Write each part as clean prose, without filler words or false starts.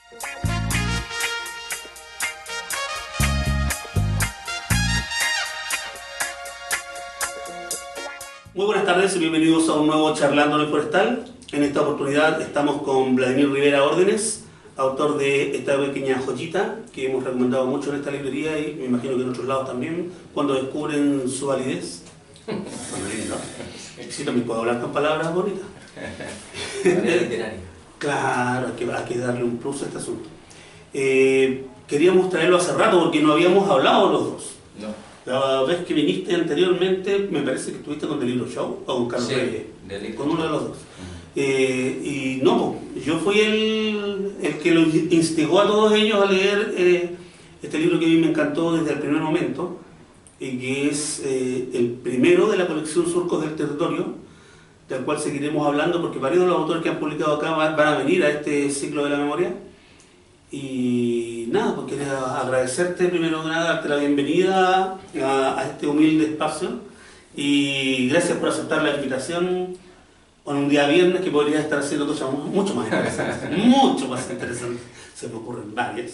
Muy buenas tardes y bienvenidos a un nuevo Charlando en el Forestal. En esta oportunidad estamos con Vladimir Rivera Órdenes, autor de esta pequeña joyita que hemos recomendado mucho en esta librería y me imagino que en otros lados también, cuando descubren su validez. Sí, también puedo hablar con palabras bonitas. Claro, hay que darle un plus a este asunto. Queríamos traerlo hace rato porque no habíamos hablado los dos. No. La vez que viniste anteriormente, me parece que estuviste con The Libro Show o con Carlos Reyes, con uno de los dos. Y no, yo fui el que los instigó a todos ellos a leer este libro que a mí me encantó desde el primer momento, que es el primero de la colección Surcos del Territorio, del cual seguiremos hablando porque varios de los autores que han publicado acá van a venir a este ciclo de la memoria. Y nada, pues quería agradecerte primero que nada, darte la bienvenida a este humilde espacio y gracias por aceptar la invitación en un día viernes que podrías estar haciendo cosas mucho más interesantes, mucho más interesantes, se me ocurren varias,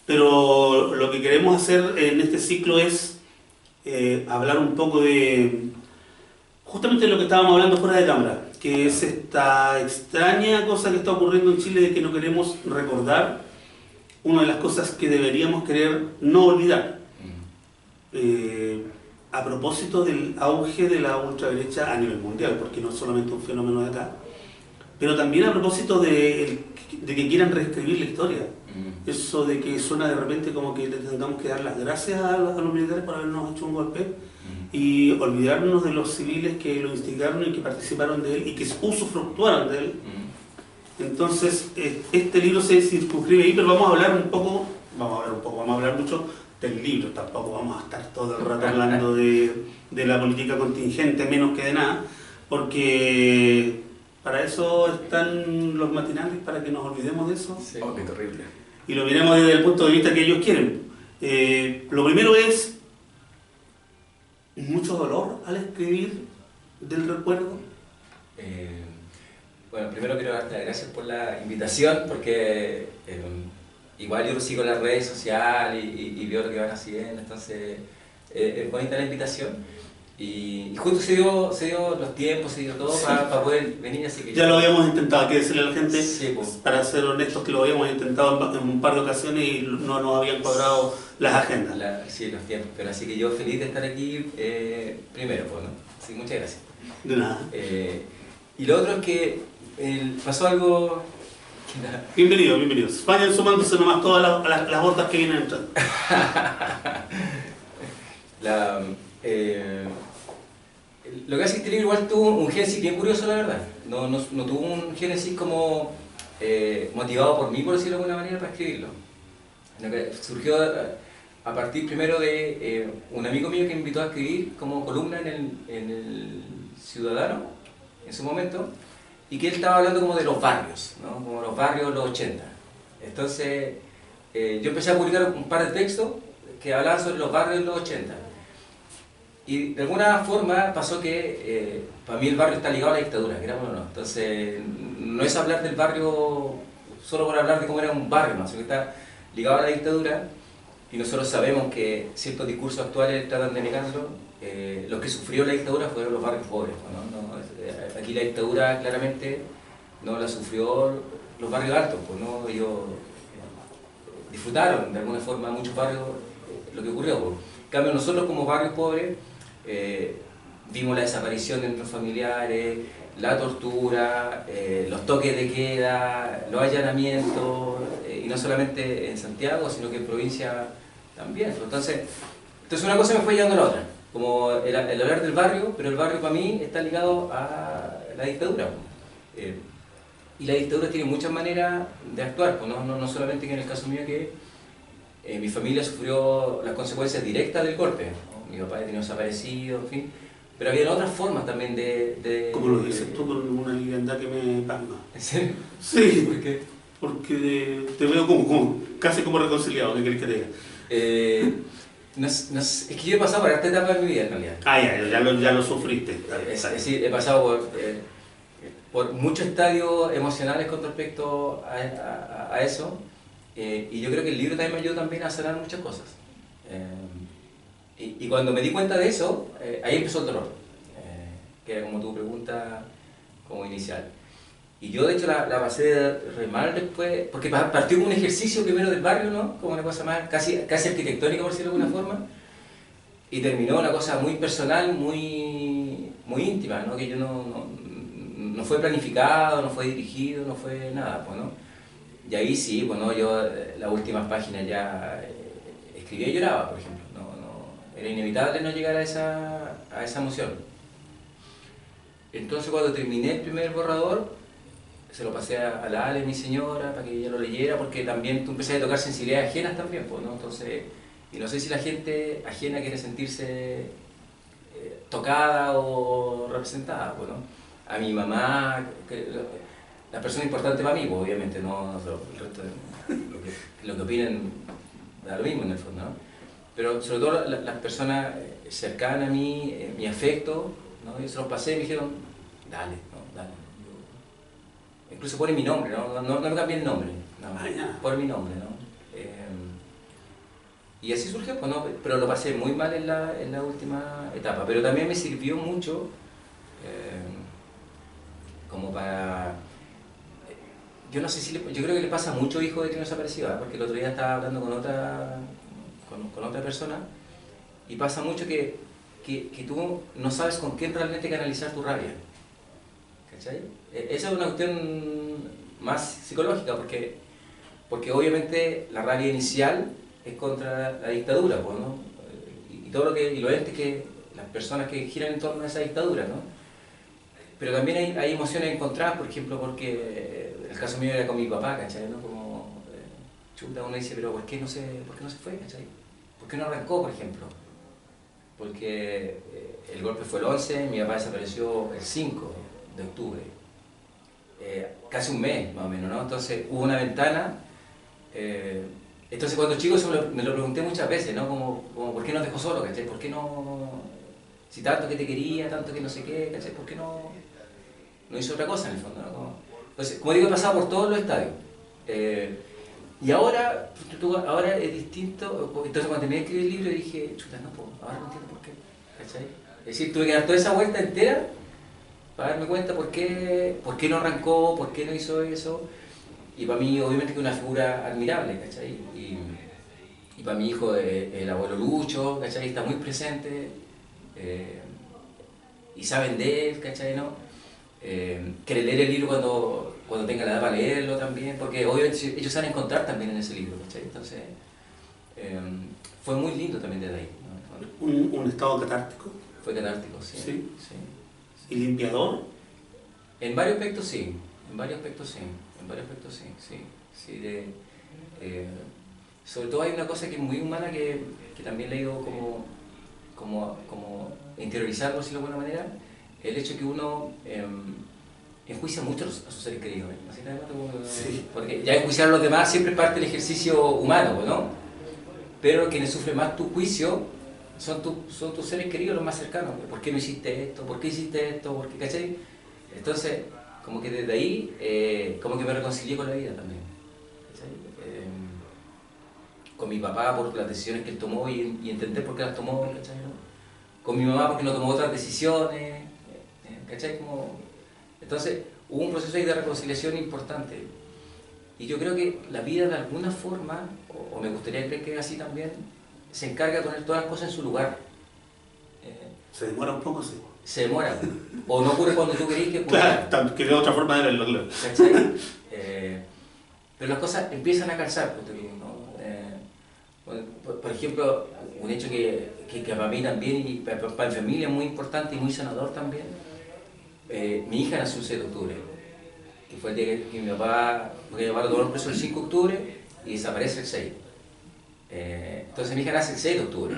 pero lo que queremos hacer en este ciclo es hablar un poco de justamente lo que estábamos hablando fuera de cámara, que es esta extraña cosa que está ocurriendo en Chile de que no queremos recordar una de las cosas que deberíamos querer no olvidar, a propósito del auge de la ultraderecha a nivel mundial, porque no es solamente un fenómeno de acá, pero también a propósito de que quieran reescribir la historia. Eso de que suena de repente como que le tengamos que dar las gracias a los militares por habernos hecho un golpe y olvidarnos de los civiles que lo instigaron y que participaron de él y que usufructuaron de él. Entonces, este libro se circunscribe ahí, pero vamos a hablar mucho del libro, tampoco vamos a estar todo el rato hablando de la política contingente, menos que de nada, porque para eso están los matinales, para que nos olvidemos de eso. Sí. Oh, qué terrible. Y lo miremos desde el punto de vista que ellos quieren. Lo primero es mucho dolor al escribir del recuerdo. Bueno, primero quiero darte las gracias por la invitación, porque igual yo lo sigo en las redes sociales y veo lo que van haciendo, entonces es bonita la invitación. Y justo se dio los tiempos, se dio todo para poder venir, así que... Ya lo habíamos intentado, hay que decirle a la gente, sí, pues, para ser honestos, que lo habíamos intentado en un par de ocasiones y no nos habían cuadrado las agendas. Sí, los tiempos, pero así que yo feliz de estar aquí primero, pues, ¿no? Así que muchas gracias. De nada. Y lo otro es que pasó algo... Bienvenidos. Vayan sumándose nomás todas las botas que vienen entrando. Lo que hace que este libro igual tuvo un génesis bien curioso, la verdad. No tuvo un génesis como motivado por mí, por decirlo de alguna manera, para escribirlo. Lo que surgió a partir primero de un amigo mío que me invitó a escribir como columna en el Ciudadano, en su momento, y que él estaba hablando como de los barrios, ¿no? Como los barrios de los 80. Entonces, yo empecé a publicar un par de textos que hablaban sobre los barrios de los 80. Y de alguna forma pasó que para mí el barrio está ligado a la dictadura, queramos o no. Entonces, no es hablar del barrio solo por hablar de cómo era un barrio, ¿no? Sino que está ligado a la dictadura, y nosotros sabemos que ciertos discursos actuales tratan de negarlo. Los que sufrió la dictadura fueron los barrios pobres, ¿no? Aquí la dictadura claramente no la sufrió los barrios altos, pues, ¿no? Ellos disfrutaron de alguna forma muchos barrios lo que ocurrió, pues. En cambio, nosotros como barrios pobres vimos la desaparición de nuestros familiares, la tortura, los toques de queda, los allanamientos, y no solamente en Santiago, sino que en provincia también. Entonces una cosa me fue llevando a la otra, como el hablar del barrio, pero el barrio para mí está ligado a la dictadura. Y la dictadura tiene muchas maneras de actuar, pues, no solamente que en el caso mío que mi familia sufrió las consecuencias directas del golpe, ¿no? Mi papá ha tenido desaparecido, en fin, pero había otras formas también de... Como lo dices tú, con una liviandad que me pasma. ¿En serio? Sí. ¿Por qué? Porque te veo casi como reconciliado, ¿qué querés que te diga? Es que yo he pasado por esta etapa de mi vida, en realidad. Ya lo sufriste. Es decir, he pasado por muchos estadios emocionales con respecto a eso, Y yo creo que el libro también me ayudó también a sanar muchas cosas. Y cuando me di cuenta de eso, ahí empezó el dolor, que era como tu pregunta como inicial. Y yo de hecho la pasé re mal después, porque partió como un ejercicio primero del barrio, ¿no? Como una cosa más casi arquitectónica, por decirlo de alguna forma, y terminó una cosa muy personal, muy íntima, ¿no? Que yo no fue planificado, no fue dirigido, no fue nada, pues, ¿no? Y ahí sí, bueno, yo las últimas páginas ya escribía y lloraba, por ejemplo. Era inevitable no llegar a esa emoción. Entonces cuando terminé el primer borrador, se lo pasé a la Ale, mi señora, para que ella lo leyera, porque también tú empezaste a tocar sensibilidades ajenas también, pues, ¿no? Entonces, y no sé si la gente ajena quiere sentirse tocada o representada, pues, ¿no? A mi mamá, la persona importante para mí, pues, obviamente, no el resto de lo que opinen da lo mismo en el fondo, ¿no? Pero sobre todo las personas cercanas a mí, mi afecto, ¿no? Yo se los pasé y me dijeron, dale, ¿no? Dale. Incluso pone mi nombre, no me cambié el nombre, pone mi nombre, ¿no? Y así surgió, pues, ¿no? Pero lo pasé muy mal en la última etapa, pero también me sirvió mucho como para... Yo no sé si yo creo que le pasa a muchos hijos de crimen desaparecido, porque el otro día estaba hablando con otra persona y pasa mucho que tú no sabes con quién realmente canalizar tu rabia. ¿Cachai? Esa es una cuestión más psicológica, porque obviamente la rabia inicial es contra la dictadura, pues, ¿no? Y todo lo entes que las personas que giran en torno a esa dictadura, ¿no? Pero también hay emociones encontradas, por ejemplo, porque el caso mío era con mi papá, ¿cachai? ¿No? Como chuta, uno dice, pero ¿por qué no se fue? ¿Cachai? ¿Por qué no arrancó, por ejemplo? Porque el golpe fue el 11, mi papá desapareció el 5 de octubre, casi un mes más o menos, ¿no? Entonces hubo una ventana, entonces cuando chico me lo pregunté muchas veces, ¿no? Como ¿por qué nos dejó solo, ¿cachai? ¿Por qué no, si tanto que te quería, tanto que no sé qué, ¿cachai? ¿Por qué no hizo otra cosa en el fondo, ¿no? Entonces, como digo, he pasado por todos los estadios. Y ahora es distinto. Entonces cuando terminé de escribir el libro dije, chuta, no puedo, ahora no entiendo por qué, ¿cachai? Es decir, tuve que dar toda esa vuelta entera para darme cuenta por qué no arrancó, por qué no hizo eso. Y para mí obviamente que es una figura admirable, ¿cachai? Y para mi hijo el abuelo Lucho, ¿cachai? Está muy presente, y saben de él, ¿cachai? ¿No? Quiere leer el libro cuando tenga la edad para leerlo también, porque obviamente ellos se van a encontrar también en ese libro, ¿cachai? Entonces, fue muy lindo también desde ahí, ¿no? Un estado catártico. Fue catártico, sí. ¿Sí? ¿Y limpiador? En varios aspectos sí, sobre todo hay una cosa que es muy humana que también le he ido como interiorizar, por decirlo de alguna manera, el hecho que uno enjuicia mucho a sus seres queridos, ¿no? Sí. Porque ya enjuiciar a los demás siempre es parte del ejercicio humano, ¿no? Pero quienes sufren más tu juicio son tus seres queridos los más cercanos. ¿Por qué no hiciste esto? ¿Por qué hiciste esto? ¿Por qué? ¿Cachai? Entonces, como que desde ahí, como que me reconcilié con la vida también, ¿cachai? Con mi papá por las decisiones que él tomó y entender por qué las tomó, ¿cachai? ¿No? Con mi mamá porque no tomó otras decisiones, ¿cachai? Entonces, hubo un proceso ahí de reconciliación importante. Y yo creo que la vida de alguna forma, o me gustaría creer que es así también, se encarga de poner todas las cosas en su lugar. Se demora un poco, sí. Se demora. O no ocurre cuando tú querés que ocurra. Claro, que es otra forma de verlo, claro. ¿Cachai? Pero las cosas empiezan a calzar, ¿no? Por ejemplo, un hecho que para mí también y para mi familia es muy importante y muy sanador también. Mi hija nació el 6 de octubre, que fue el día que mi papá, porque mi papá lo tomó preso el 5 de octubre y desaparece el 6. Entonces mi hija nace el 6 de octubre.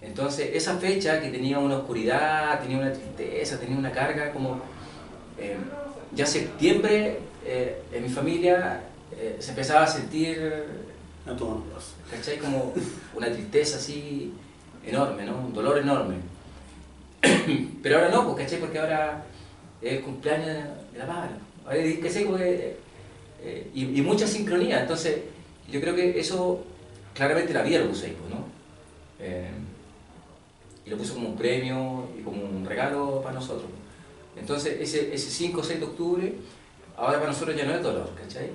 Entonces esa fecha que tenía una oscuridad, tenía una tristeza, tenía una carga, como ya septiembre en mi familia se empezaba a sentir, ¿cachai? Como una tristeza así enorme, ¿no? Un dolor enorme. Pero ahora no, pues, ¿cachai? Porque ahora es el cumpleaños de la Pablo. Ahora, ¿cachai? Y mucha sincronía. Entonces, Yo creo que eso, claramente la vida lo puso ahí, ¿no? Y lo puso como un premio y como un regalo para nosotros. Entonces, ese 5 o 6 de octubre, ahora para nosotros ya no es dolor, ¿cachai?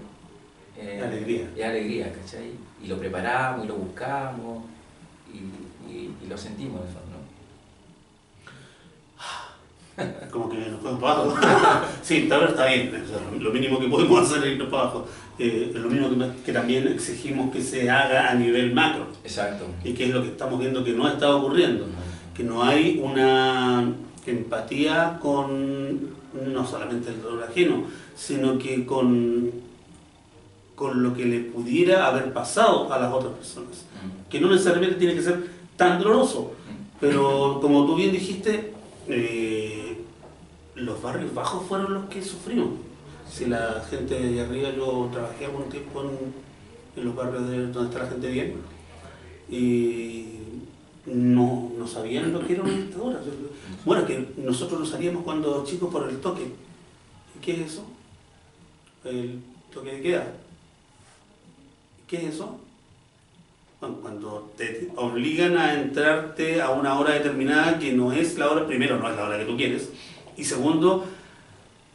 Alegría. Es alegría, ¿cachai? Y lo preparamos, y lo buscamos, y lo sentimos en el fondo, ¿no? Como que nos fuimos para abajo. Sí, está bien, o sea, lo mínimo que podemos hacer es irnos para abajo. Lo mismo que también exigimos que se haga a nivel macro. Exacto. Y que es lo que estamos viendo que no está ocurriendo. Que no hay una empatía con no solamente el dolor ajeno, sino que con lo que le pudiera haber pasado a las otras personas. Que no necesariamente tiene que ser tan doloroso, pero como tú bien dijiste, los barrios bajos fueron los que sufrimos. Si la gente de arriba, yo trabajé algún tiempo en los barrios donde está la gente bien, y no sabían lo que era una dictadura. Bueno, que nosotros lo sabíamos cuando chicos por el toque. ¿Qué es eso? El toque de queda. ¿Qué es eso? Bueno, cuando te obligan a entrarte a una hora determinada que no es la hora, primero no es la hora que tú quieres, y segundo,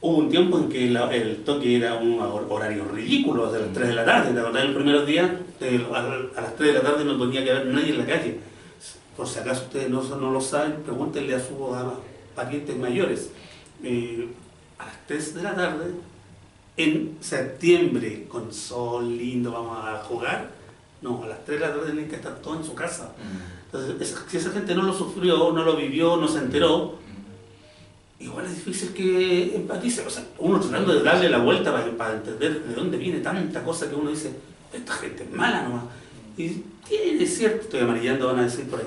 hubo un tiempo en que el toque era un horario ridículo, hasta las 3 de la tarde. ¿Te acordás? Los primeros días, a las 3 de la tarde no tenía que haber nadie en la calle. Por si acaso ustedes no lo saben, pregúntenle a sus parientes mayores. A las 3 de la tarde, en septiembre, con sol lindo, vamos a jugar. No, a las 3 de la tarde tienen que estar todos en su casa. Entonces, si esa gente no lo sufrió, no lo vivió, no se enteró, igual es difícil que empatice. O sea, uno tratando de darle la vuelta para entender de dónde viene tanta cosa que uno dice, esta gente es mala nomás. Y tiene cierto, estoy amarillando, van a decir por ahí.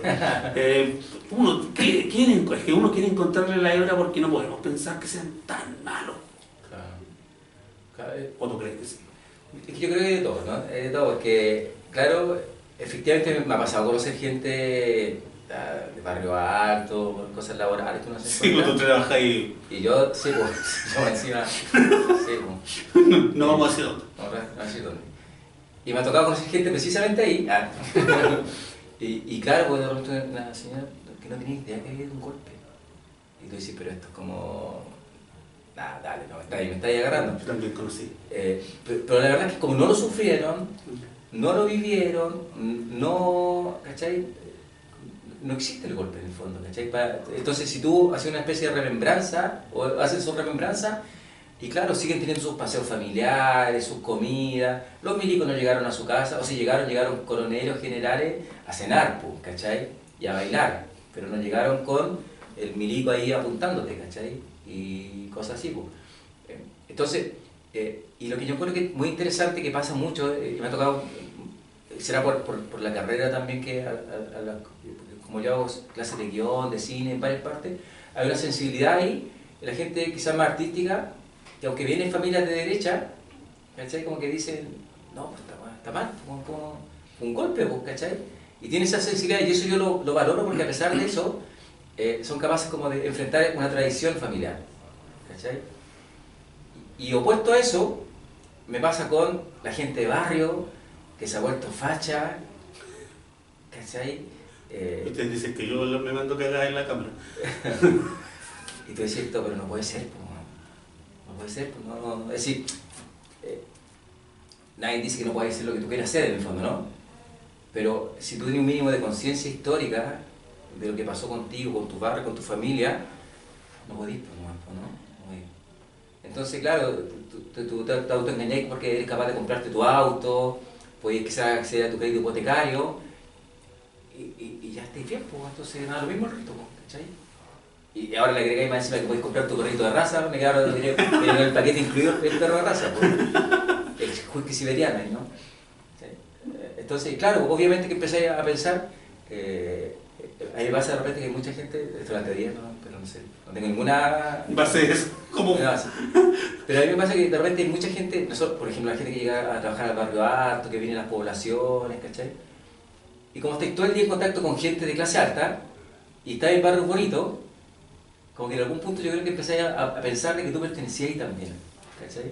Es que uno quiere encontrarle la hebra porque no podemos pensar que sean tan malos. Claro. ¿O tú crees que sí? Es que yo creo que de todo, ¿no? De todo, porque, claro, efectivamente me ha pasado conocer gente de barrio alto, por cosas laborales que uno se encuentra. Sí, tú trabajas ahí. Y yo, sí, pues, yo encima, sí, pues. No vamos a decir dónde. No a decir dónde. Y me ha tocado conocer gente precisamente ahí. Y claro, pues de repente una señora que no tenía idea que había un golpe. Y tú dices, pero esto es como... Nada, dale, no, me está ahí agarrando. Yo también conocí. Pero la verdad es que como no lo sufrieron, no lo vivieron, no, ¿cachai? No existe el golpe en el fondo, ¿cachai? Entonces si tú haces una especie de remembranza, o haces su remembranza, y claro, siguen teniendo sus paseos familiares, sus comidas, los milicos no llegaron a su casa, o si llegaron coronelos, generales, a cenar, pues, ¿cachai? Y a bailar, pero no llegaron con el milico ahí apuntándote, ¿cachai? Y cosas así, pues. Entonces, y lo que yo creo que es muy interesante, que pasa mucho, me ha tocado, será por la carrera también, que como yo hago clases de guión, de cine, en varias partes, hay una sensibilidad ahí, la gente quizás más artística, que aunque vienen familias de derecha, ¿cachai? Como que dicen, no, pues está mal, como un golpe, pues, ¿cachai? Y tiene esa sensibilidad, y eso yo lo valoro, porque a pesar de eso, son capaces como de enfrentar una tradición familiar, ¿cachai? Y opuesto a eso, me pasa con la gente de barrio, que se ha vuelto facha, ¿cachai? Ustedes dicen que yo me mando cagar en la cámara. Y tú dices, pero no puede ser, pues, no puede ser, pues, no. Es decir, nadie dice que no puedes hacer lo que tú quieras hacer en el fondo, ¿no? Pero si tú tienes un mínimo de conciencia histórica de lo que pasó contigo, con tu barrio, con tu familia, no podís, pues, no podís. Entonces, claro, tú te autoengañás porque eres capaz de comprarte tu auto, puedes quizás acceder a tu crédito hipotecario, y ya estáis bien, pues, entonces nada, lo mismo el rito, ¿cachai? Y ahora le agregáis más encima que podéis comprar tu perrito de raza, me quedaron en el paquete incluido el perro de raza, pues, el husky siberiano, ¿no? Entonces, claro, obviamente que empezáis a pensar, ahí pasa de repente que hay mucha gente, esto es la teoría, ¿no? Pero no sé, no tengo ninguna base es como... Pero a mí me pasa que de repente hay mucha gente, nosotros, por ejemplo, la gente que llega a trabajar al barrio alto, que viene a las poblaciones, ¿cachai? Y como estáis todo el día en contacto con gente de clase alta, y estáis en barrios bonitos, como que en algún punto yo creo que empezáis a pensar de que tú pertenecías ahí también, ¿cachai?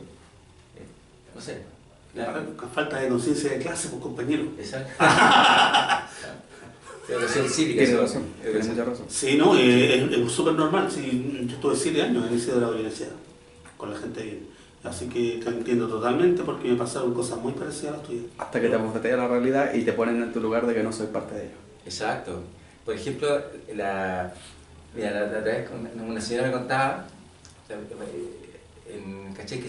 No sé. Falta de conciencia de clase, pues, compañero. Exacto. Educación cívica. Tiene razón, tiene mucha razón. Sí, no, es súper normal. Sí, yo estuve 7 años en inicio de la universidad, con la gente bien. Así que te entiendo totalmente porque me pasaron cosas muy parecidas a las tuyas. Hasta que te bofetea la realidad y te ponen en tu lugar de que no soy parte de ello. Exacto. Por ejemplo, la otra vez una señora me contaba, ¿cachai? Que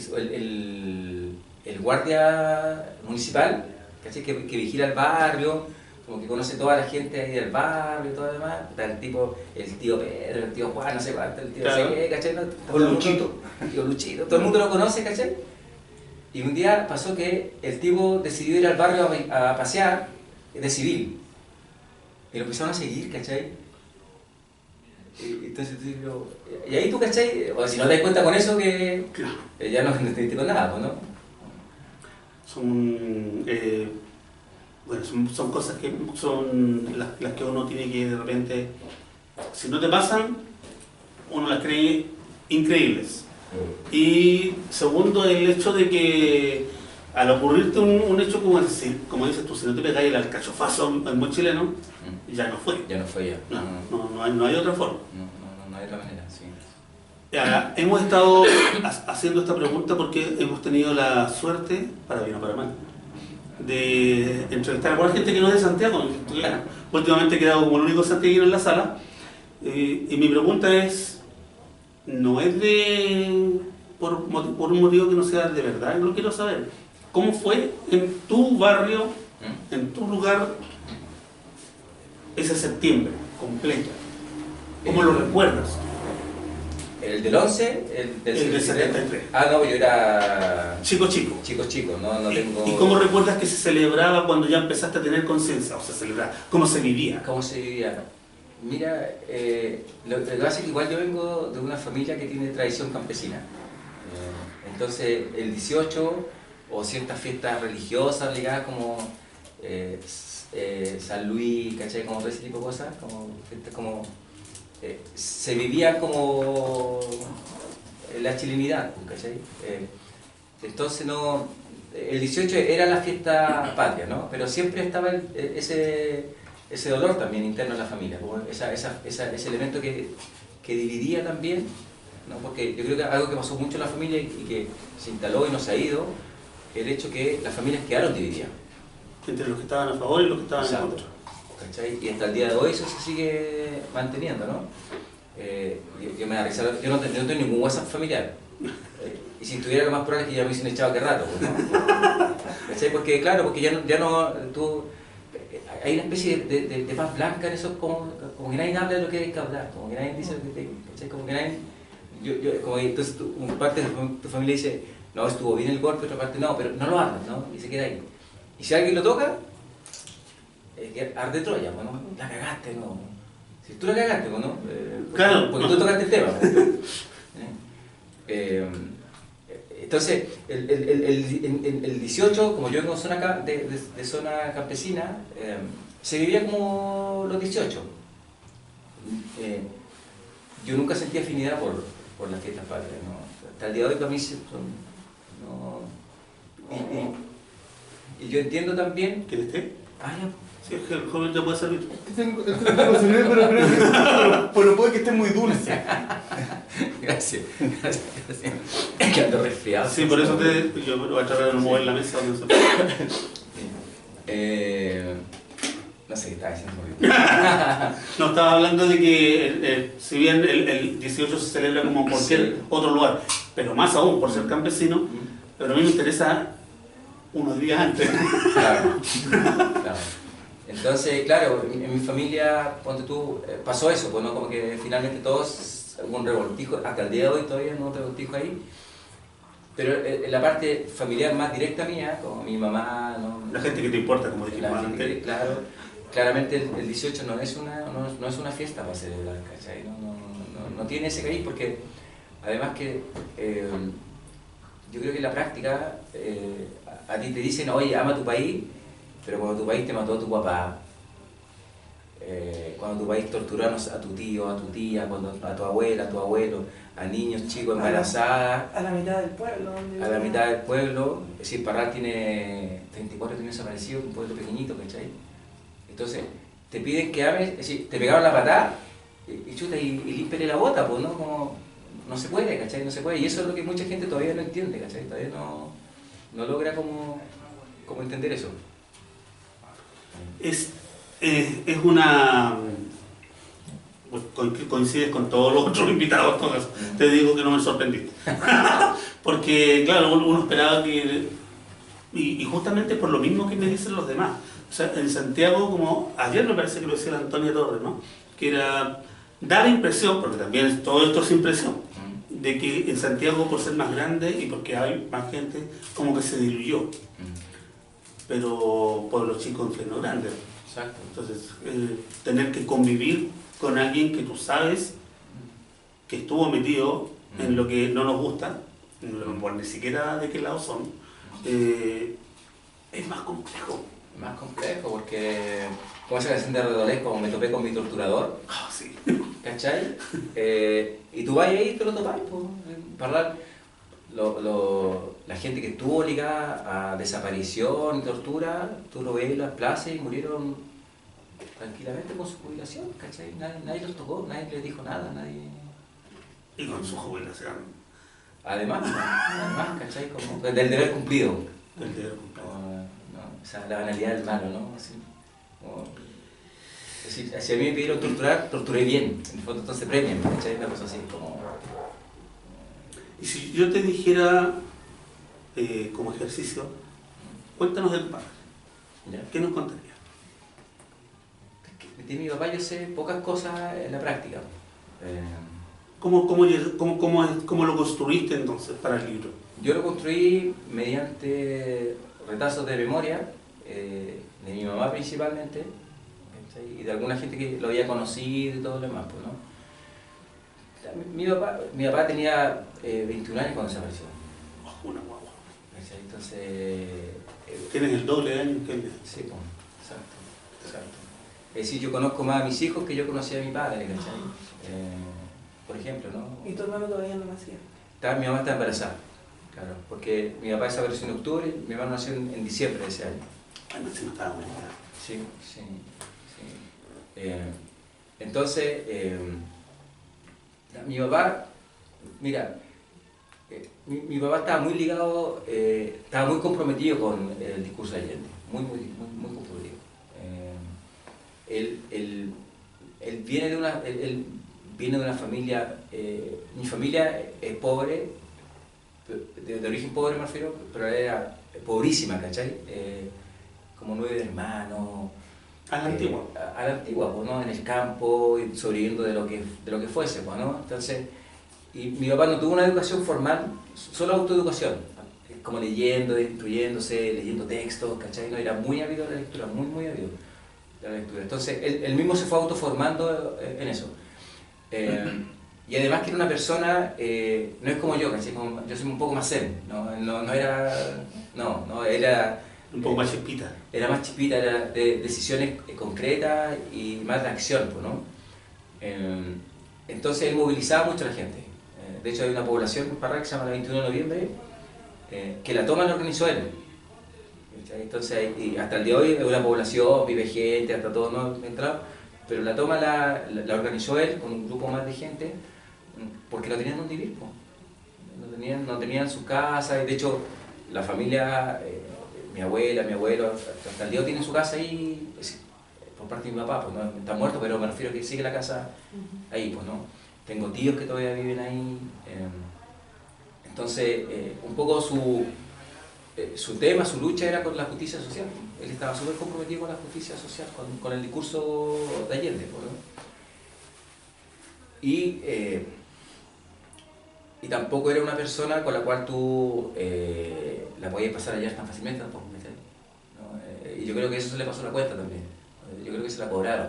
el guardia municipal, ¿cachai? Que vigila el barrio, como que conoce toda la gente ahí del barrio y todo lo demás. El tipo, el tío Pedro, el tío Juan, no sé cuánto, el tío claro. ¿cachai? O Luchito. El tío Luchito, todo el mundo lo conoce, ¿cachai? Y un día pasó que el tipo decidió ir al barrio a pasear de civil. Y lo empezaron a seguir, ¿cachai? Entonces, y ahí tú, ¿cachai? O si no te das cuenta con eso, que Claro. Ya no te diste con nada, ¿no? Son cosas que son las que uno tiene que de repente, si no te pasan, uno las cree increíbles. Y segundo, el hecho de que al ocurrirte un hecho como dices tú, si no te pegáis el alcachofazo en buen chileno, ya no fue. Ya no fue ya. No hay otra forma. No hay otra manera, sí. Hemos estado haciendo esta pregunta porque hemos tenido la suerte, para bien o para mal, de entrevistar a buena gente que no es de Santiago. Últimamente he quedado como el único santiaguino en la sala. Y mi pregunta es, no es por un motivo que no sea de verdad, no quiero saber. ¿Cómo fue en tu barrio, en tu lugar, ese septiembre completo? ¿Cómo lo recuerdas? ¿El del 11? ¿El del 73? Ah, no, yo era... Chico. Chico, no tengo... ¿Y cómo recuerdas que se celebraba cuando ya empezaste a tener conciencia? O sea, celebrar, ¿cómo se vivía? ¿Cómo se vivía? Mira, lo que pasa es que igual yo vengo de una familia que tiene tradición campesina. Entonces, el 18 o ciertas fiestas religiosas ligadas como San Luis, ¿cachai? Como todo ese tipo de cosas, como se vivía como la chilenidad, ¿cachai? Entonces el 18 era la fiesta patria, ¿no? Pero siempre estaba ese dolor también interno en la familia, ese elemento que dividía también, ¿no? Porque yo creo que algo que pasó mucho en la familia y que se instaló y no se ha ido, el hecho que las familias quedaron divididas. Entre los que estaban a favor y los que estaban en contra. ¿Cachai? Y hasta el día de hoy eso se sigue manteniendo, ¿no? Yo me da risa, yo no tengo ningún WhatsApp familiar. Y si tuviera, lo más probable es que ya me hubiesen echado hace rato, ¿no? ¿Cachai? Porque claro, ya no tú, hay una especie de paz blanca en eso, como que nadie habla de lo que hay que hablar, como que nadie dice lo que hay, ¿cachai? Como que nadie, como que entonces una parte de tu familia dice, no, estuvo bien el golpe, otra parte no, pero no lo hablan, ¿no? Y se queda ahí. Y si alguien lo toca, arde Troya, ¿no? La cagaste, ¿no? Si tú la cagaste, ¿no? Claro. Porque tú tocaste el tema, entonces, el 18, como yo vengo de zona campesina, se vivía como los 18. Yo nunca sentí afinidad por las fiestas patrias, ¿no? Hasta el día de hoy para mí no. Y yo entiendo también... ¿Quieres té? Ah, ya. Sí, es que el joven te puede servir. Pero puede que esté muy dulce. Gracias. Es que ando resfriado. Sí, por eso yo me voy a tratar de no mover la mesa. No sé qué estaba diciendo. No, estaba hablando de que si bien el 18 se celebra como en cualquier otro lugar, pero más aún por ser campesino, pero a mí me interesa unos días antes. Claro. Entonces, claro, en mi familia, ponte tú, pasó eso, pues, ¿no? Como que finalmente todos, hubo un revoltijo, hasta el día de hoy todavía no un revoltijo ahí, pero en la parte familiar más directa mía, como mi mamá, ¿no? La gente que te importa, como dijimos antes. Claro, claramente el 18 no es una fiesta para celebrar, ¿cachai? No tiene ese cariz, porque además que yo creo que en la práctica a ti te dicen, oye, ama tu país, pero cuando tu país te mató a tu papá, cuando tú vas a torturar a tu tío, a tu tía, a tu abuela, a tu abuelo, a niños chicos embarazadas. A la mitad del pueblo. A la mitad del pueblo. Es decir, Parral tiene 34 años desaparecidos, un pueblo pequeñito, ¿cachai? Entonces, te piden que ames, es decir, te pegaron la patada y chuta, y límpiale la bota, pues, ¿no? Como, no se puede, ¿cachai? No se puede. Y eso es lo que mucha gente todavía no entiende, ¿cachai? Todavía no logra como entender eso. Es una... Pues coincides con todos los otros invitados, todas. Te digo que no me sorprendiste. Porque, claro, uno esperaba que... Y justamente por lo mismo que me dicen los demás. O sea, en Santiago, como ayer me parece que lo decía la Antonia Torres, ¿no? Que era dar impresión, porque también todo esto es impresión, de que en Santiago, por ser más grande y porque hay más gente, como que se diluyó. Pero pueblos chicos, infierno grande. Exacto. Entonces, tener que convivir con alguien que tú sabes que estuvo metido en lo que no nos gusta, por ni siquiera de qué lado son, es más complejo. Más complejo, porque como esa canción de Redolés, como me topé con mi torturador, Sí. ¿cachai? Y tú vas ahí y te lo topás, pues, Parral. La gente que estuvo ligada a desaparición y tortura, tú lo ves en las plazas y murieron tranquilamente con su jubilación, ¿cachai? Nadie los tocó, nadie les dijo nada, nadie... Y con su jubilación. Además, ¿cachai? Como del deber cumplido. El deber cumplido. O sea, la banalidad del malo, ¿no? Así, es decir, si a mí me pidieron torturar, torturé bien, en el fondo entonces premian, ¿cachai? Una cosa así, como... Y si yo te dijera, como ejercicio, cuéntanos del padre, ¿Ya? ¿qué nos contarías? De mi papá yo sé pocas cosas en la práctica. ¿Cómo lo construiste entonces para el libro? Yo lo construí mediante retazos de memoria, de mi mamá principalmente, ¿cachai? Y de alguna gente que lo había conocido y todo lo demás, pues, ¿no? Mi papá tenía 21 años cuando desapareció. Una guagua. Entonces... Tienes el doble de años que él. Sí, pues, exacto. Es decir, yo conozco más a mis hijos que yo conocía a mi padre, ¿cachai? Por ejemplo, ¿no? ¿Y tu hermano todavía no nacía? Mi mamá está embarazada, claro, porque mi papá desapareció en octubre, mi hermano nació en diciembre de ese año. Bueno, si no estaba bonita. Sí. Entonces, mi papá, mira, mi papá estaba muy ligado, estaba muy comprometido con el discurso de Allende, muy comprometido. Él viene de una familia, mi familia es pobre, de origen pobre me refiero, pero era pobrísima, ¿cachai? Como 9 hermanos. A la antigua. A la antigua, pues, ¿no? En el campo, sobreviviendo de lo que fuese, pues, ¿no? Entonces, y mi papá no tuvo una educación formal, solo autoeducación, como leyendo, instruyéndose, leyendo textos, ¿cachai? No, era muy ávido de la lectura, muy ávido de la lectura. Entonces, él mismo se fue autoformando en eso. Y además que era una persona, no es como yo, ¿cachai? Yo soy un poco más zen, era... Un poco más chispita. Era más chispita, era de decisiones concretas y más de acción, pues, ¿no? Entonces él movilizaba mucho a la gente. De hecho hay una población en Parral que se llama la 21 de noviembre, que la toma la organizó él. Entonces, y hasta el día de hoy es una población, vive gente, hasta todo no entrado, pero la toma la organizó él con un grupo más de gente, porque no tenían dónde vivir, pues. No tenían su casa, y de hecho la familia... mi abuela, mi abuelo, hasta el día tienen su casa ahí, por parte de mi papá, pues no está muerto, pero me refiero a que sigue la casa ahí, pues no. Tengo tíos que todavía viven ahí, entonces un poco su tema, su lucha era con la justicia social. Él estaba súper comprometido con la justicia social, con el discurso de Allende, pues, ¿no? Y tampoco era una persona con la cual tú la podías pasar allá tan fácilmente tampoco, ¿no? Y yo creo que eso se le pasó la cuenta también. Yo creo que se la cobraron.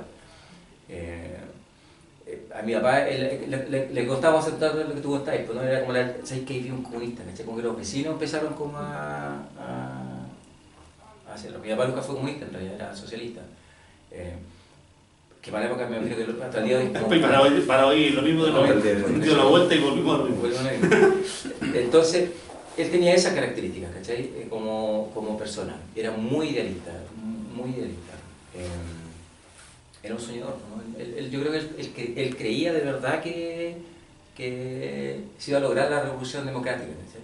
A mi papá le costaba aceptar lo que tú contáis, pues, ¿no? Era como ¿sabes que vivía un comunista? ¿Cachai? Como que los vecinos empezaron como a hacerlo. Mi papá nunca fue comunista, en realidad era socialista. que para la época me imagino que hasta el día de hoy... Después para hoy lo mismo de nuevo, dio la vuelta y volvimos a lo mismo. Entonces, él tenía esa característica, ¿cachai? Como persona. Era muy idealista, muy idealista. Era un soñador, ¿no? Yo creo que él creía de verdad que se iba a lograr la revolución democrática, ¿cachai?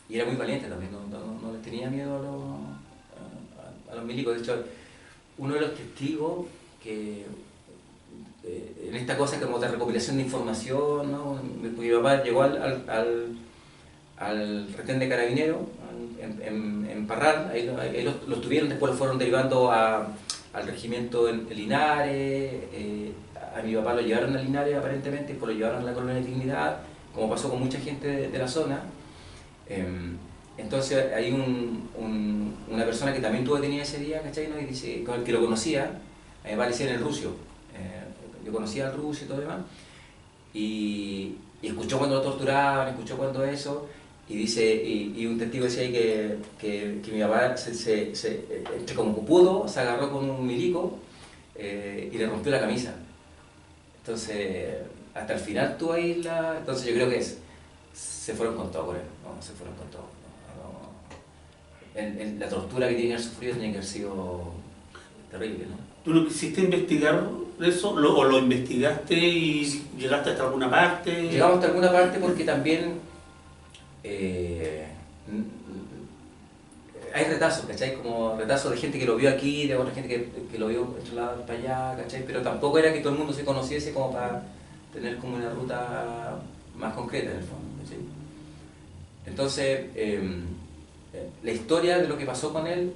Y era muy valiente también, no le tenía miedo a los milicos. De hecho, uno de los testigos que en esta cosa como de recopilación de información, ¿no? Mi papá llegó al retén de Carabineros en Parral, ahí los tuvieron, después los fueron derivando al regimiento en Linares, a mi papá lo llevaron a Linares aparentemente, después lo llevaron a la Colonia de Dignidad, como pasó con mucha gente de la zona. Entonces hay una persona que también tuvo detenida ese día, ¿cachai? ¿No? Y dice, con el que lo conocía, a mi papá le decían el Rucio, yo conocía al Rucio y todo lo demás, y escuchó cuando lo torturaban, escuchó cuando eso, y dice, y un testigo decía ahí que mi papá entre como pudo, se agarró con un milico y le rompió la camisa. Entonces, hasta el final tuvo ahí entonces yo creo que se fueron con todo por él, ¿no? Se fueron con todo. La tortura que tiene que haber sufrido tiene que haber sido terrible, ¿no? ¿Tú no quisiste investigar eso? ¿O lo investigaste y llegaste hasta alguna parte? Llegamos hasta alguna parte porque también hay retazos, ¿cachai? Como retazos de gente que lo vio aquí, de otra gente que lo vio para allá, ¿cachai? Pero tampoco era que todo el mundo se conociese como para tener como una ruta más concreta en el fondo, ¿cachai? Entonces, la historia de lo que pasó con él,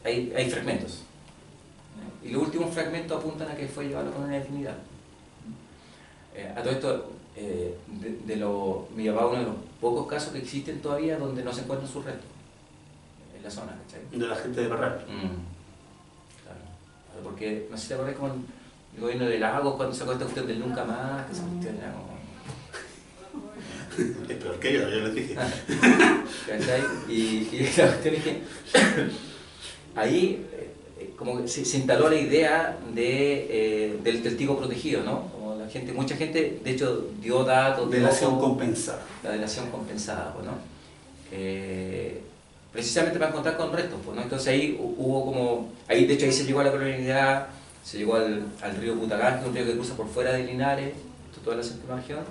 hay fragmentos. Y los últimos fragmentos apuntan a que fue llevado a la Colonia de Dignidad. A todo esto, mi papá uno de los pocos casos que existen todavía donde no se encuentran sus restos en la zona, ¿cachai? De la gente de Parral. Claro. Porque, no sé si te acuerdas como el gobierno de Lagos cuando sacó esta cuestión del nunca más, que esa cuestión era como... Es peor que yo les dije. ¿Cachai? Y la cuestión es que ahí como que se instaló la idea del testigo protegido, ¿no? Como mucha gente, de hecho, dio datos... Delación compensada. La delación compensada, pues, ¿no? Precisamente para encontrar con restos, pues, ¿no? Entonces ahí hubo como... de hecho ahí se llegó a la colonialidad, se llegó al río Putagán, que es un río que cruza por fuera de Linares, toda la séptima región,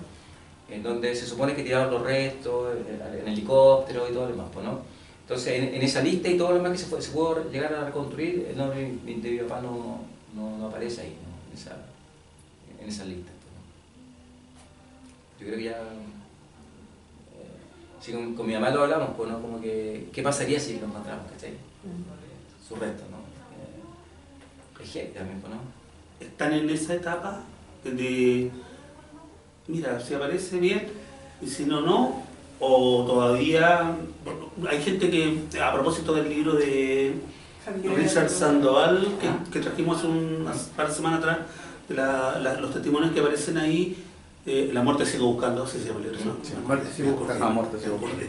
en donde se supone que tiraron los restos en helicóptero y todo lo demás, pues, ¿no? Entonces, en esa lista y todo lo demás que se pudo llegar a reconstruir, el nombre de mi papá no aparece ahí, ¿no? En esa lista. Yo creo que ya... si con mi mamá lo hablamos, pues, ¿no? Como que, ¿qué pasaría si lo encontramos, ¿cachai? Su resto, ¿no? Es heavy también, pues, ¿no? Están en esa etapa de... Mira, si aparece bien, y si no, no. O todavía... Hay gente que, a propósito del libro de Richard Sandoval, que trajimos hace unas par de semanas atrás, los testimonios que aparecen ahí, La muerte sigue buscando, así se llama el libro, ¿no? La muerte sigue buscando. La muerte sigue buscando.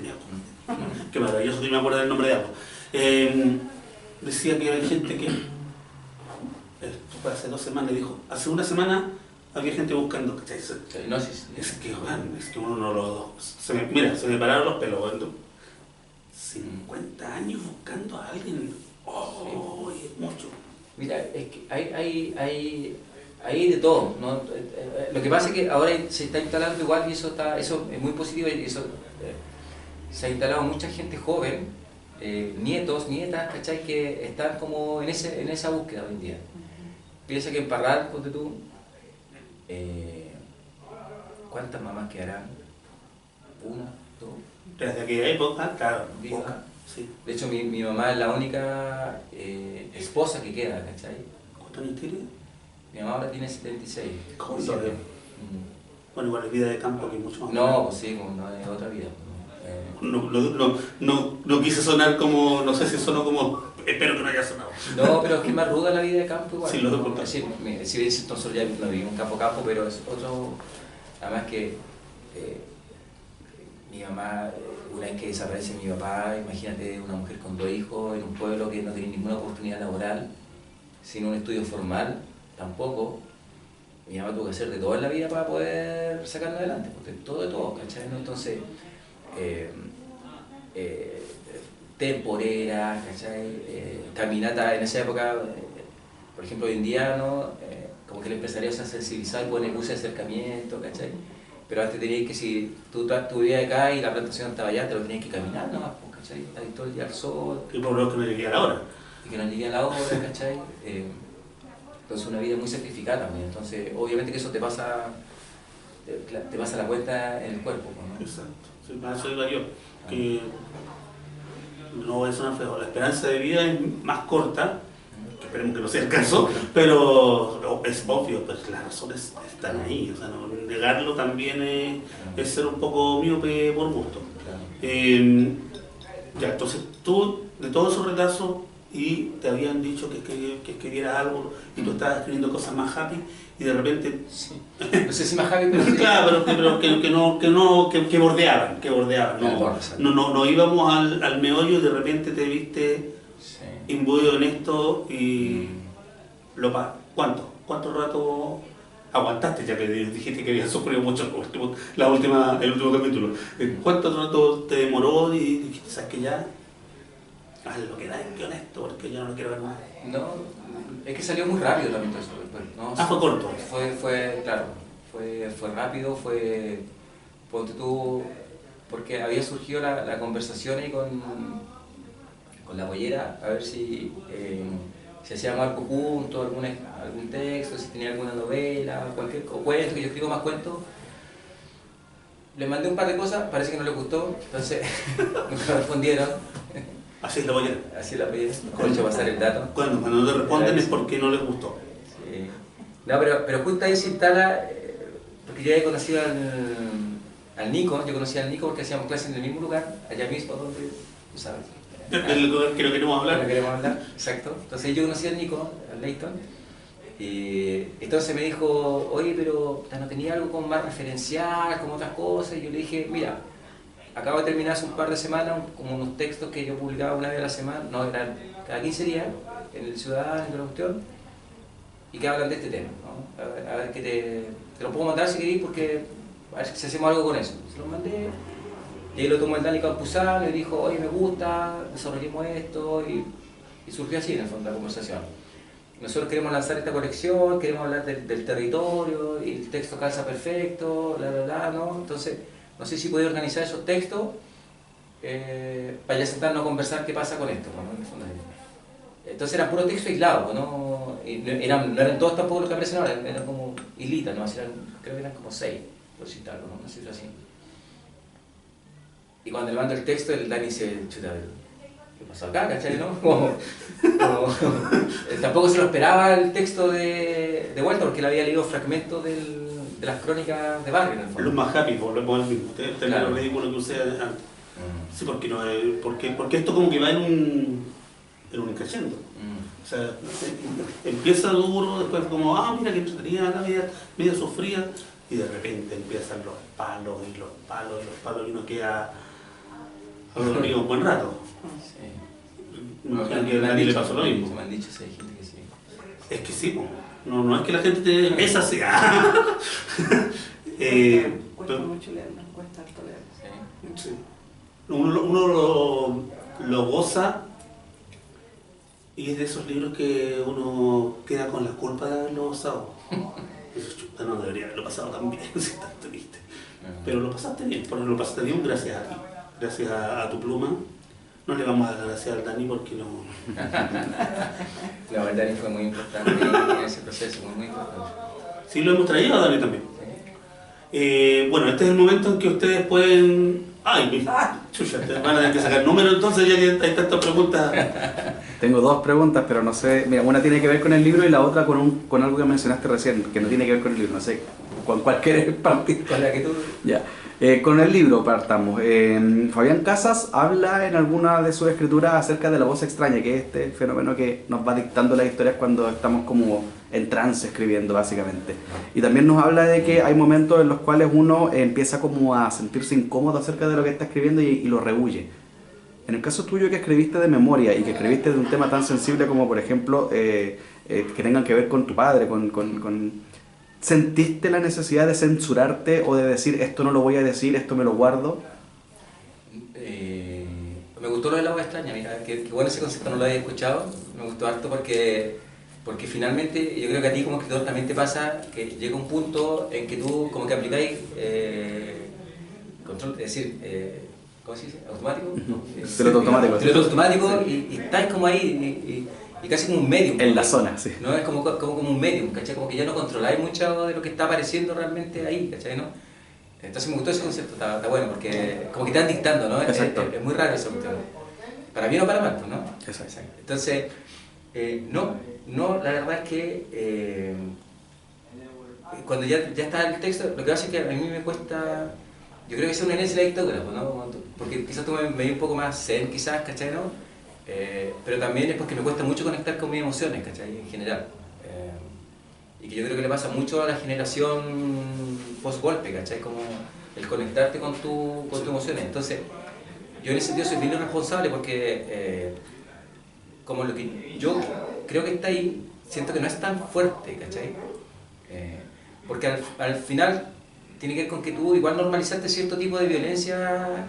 Qué maravilloso que me acuerdo del nombre de algo. Decía que hay gente que... hace 2 semanas dijo, hace una semana había gente buscando, ¿cachai? Es que uno no lo... Mira, se me pararon los pelos, ¿no? 50 años buscando a alguien, es mucho. Mira, es que hay de todo, ¿no? Lo que pasa es que ahora se está instalando igual, y eso es muy positivo, y eso se ha instalado mucha gente joven, nietos, nietas, ¿cachai? Que están como en esa búsqueda hoy en día. Piensa que en Parral, ponte tú, ¿cuántas mamás quedarán? 1, 2. Desde aquella época, claro. Sí. De hecho, mi mamá es la única esposa que queda, ¿cachai? ¿Cuántos años tiene? Mi mamá ahora tiene 76. ¿Cómo todavía? Bueno, igual es vida de campo que es mucho más. No, pues sí, no es otra vida. No quise sonar como, no sé si sonó como, espero que no haya sonado. No, pero es que es más ruda la vida de campo igual. Sí, lo doy por sí, si bien nosotros ya no vivimos campo a campo, pero es otro, además que mi mamá, una vez que desaparece mi papá, imagínate una mujer con 2 hijos en un pueblo que no tiene ninguna oportunidad laboral, sin un estudio formal tampoco. Mi mamá tuvo que hacer de todo en la vida para poder sacarlo adelante, de todo, ¿cachai? ¿No? Entonces, temporera, ¿cachai? Caminata en esa época, por ejemplo, hoy en día, ¿no? Como que el empresario se ha sensibilizado y pone buses de acercamiento, ¿cachai? Pero antes tenías que, si tú vivías acá y la plantación estaba allá, te lo tenías que caminar nomás, ¿cachai? Ahí todo el día al sol. Y por lo que no llegué a la hora. Y que no llegué a la hora, ¿cachai? Entonces una vida muy sacrificada también. Entonces, obviamente que eso te pasa la cuenta en el cuerpo, ¿no? Exacto. Sí, para eso iba yo. Que no voy a sonar feo. La esperanza de vida es más corta, que esperemos que no sea el caso, pero es obvio, pues las razones están ahí. O sea, no, negarlo también es ser un poco miope por gusto. Ya, entonces tú, de todos esos retazos, y te habían dicho que escribieras algo y tú estabas escribiendo cosas más happy y de repente... Sí. No sé si más happy, pero... Claro, pero que bordeaban, no íbamos al meollo y de repente te viste imbuido en esto y... ¿Cuánto rato aguantaste, ya que dijiste que habías sufrido mucho el último capítulo? ¿Cuánto rato te demoró y dijiste, sabes que ya... haz lo que da, que honesto, porque yo no lo quiero ver más? No, es que salió muy rápido también todo eso. ¿No? Fue corto. Claro, fue rápido, ponte tú, porque había surgido la conversación ahí con la bollera, a ver si hacíamos algo juntos, algún texto, si tenía alguna novela, o cuento, que yo escribo más cuentos. Le mandé un par de cosas, parece que no les gustó, entonces nunca respondieron. Así es la bollera. Así es la bollera. Aprovecho para pasar el dato. Cuando no te responden es porque no les gustó. Sí. No, pero justo ahí se instala, porque yo había conocido al Nico, yo conocí al Nico porque hacíamos clases en el mismo lugar, allá mismo, donde, tú sabes. Del lugar que no queremos hablar. No queremos hablar, exacto. Entonces yo conocí al Nico, al Leighton, y entonces me dijo, oye, pero ¿no tenía algo como más referencial, como otras cosas? Y yo le dije, mira, acabo de terminar hace un par de semanas como unos textos que yo publicaba una vez a la semana, no, eran cada 15 días, en el Ciudadano, en la cuestión, y que hablan de este tema, ¿no? A ver que te lo puedo mandar si queréis, porque a ver si hacemos algo con eso. Se lo mandé, y ahí lo tomó el Dani Campuzano y dijo, oye, me gusta, desarrollemos esto, y surgió así en el fondo la conversación. Nosotros queremos lanzar esta colección, queremos hablar del territorio, y el texto calza perfecto, ¿no? Entonces, no sé si podía organizar esos textos para ya sentarnos a conversar qué pasa con esto, ¿no? Entonces eran puros textos aislados, ¿no? No eran todos tampoco los que aparecen ahora, eran como islitas, ¿no? Creo que eran como 6, por citarlo, ¿no? Una cifra así. Y cuando le mando el texto, el Dani se chuta, ¿qué pasó acá, cachai, no? Tampoco se lo esperaba el texto de vuelta, porque él había leído fragmentos de las crónicas de barrio, en el fondo. Los más happy, volvemos al mismo. Claro. Lo ridículo que usted antes. Sí, porque esto como que va en un increciendo. O sea, empieza duro, después como, mira que entretenida la vida, medio sufrida, y de repente empiezan los palos, y uno queda dormido un buen rato. Sí. Me imagino que a nadie le pasó lo mismo. Me han dicho, sí, hay gente que sí. Es que sí, no es que la gente te esa sea. Cuesta mucho leerlo, cuesta harto leerlo. Sí. Uno lo goza y es de esos libros que uno queda con la culpa de haberlo gozado. No debería haberlo pasado tan bien, si estás triste. Pero lo pasaste bien, porque lo pasaste bien gracias a ti, gracias a tu pluma. No le vamos a dar gracias al Dani porque no... No, el Dani fue muy importante en ese proceso, muy importante. Sí, lo hemos traído a Dani también. Bueno, este es el momento en que ustedes pueden... Chucha, te van a tener que sacar números entonces ya que hay tantas preguntas. Tengo dos preguntas, pero no sé, mira, una tiene que ver con el libro y la otra con algo que mencionaste recién, que no tiene que ver con el libro, no sé, ¿con cuál quieres partir? Con la que tú... Ya. Con el libro partamos. Fabián Casas habla en alguna de sus escrituras acerca de la voz extraña, que es este fenómeno que nos va dictando las historias cuando estamos como en trance escribiendo, básicamente. Y también nos habla de que hay momentos en los cuales uno empieza como a sentirse incómodo acerca de lo que está escribiendo y lo rehuye. En el caso tuyo que escribiste de memoria y que escribiste de un tema tan sensible como por ejemplo que tengan que ver con tu padre, ¿sentiste la necesidad de censurarte o de decir esto no lo voy a decir, esto me lo guardo? Me gustó lo de la voz extraña, mira, que bueno ese concepto no lo había escuchado, me gustó harto porque finalmente yo creo que a ti como escritor también te pasa que llega un punto en que tú como que aplicáis control, es decir, ¿cómo se dice? ¿Automático? Piloto automático. Piloto automático y estáis como ahí y casi como un medium. En la zona, sí. ¿No? Es como un medium, ¿cachai? Como que ya no controláis mucho de lo que está apareciendo realmente ahí, ¿cachai? ¿No? Entonces me gustó ese concepto, está bueno, porque como que te están dictando, ¿no? Es muy raro eso, para bien o para mal, ¿no? Exacto. Entonces, no, la verdad es que cuando ya está el texto, lo que pasa es que a mí me cuesta, yo creo que es una herencia de la dictadura, ¿no? Porque quizás tú me ves un poco más zen, quizás, ¿cachai? ¿No? Pero también es porque me cuesta mucho conectar con mis emociones, ¿cachai? En general. Y que yo creo que le pasa mucho a la generación post-golpe, ¿cachai? Como el conectarte con tus emociones. Entonces, yo en ese sentido soy bien responsable porque como lo que yo creo que está ahí, siento que no es tan fuerte, ¿cachai? Porque al final tiene que ver con que tú igual normalizaste cierto tipo de violencia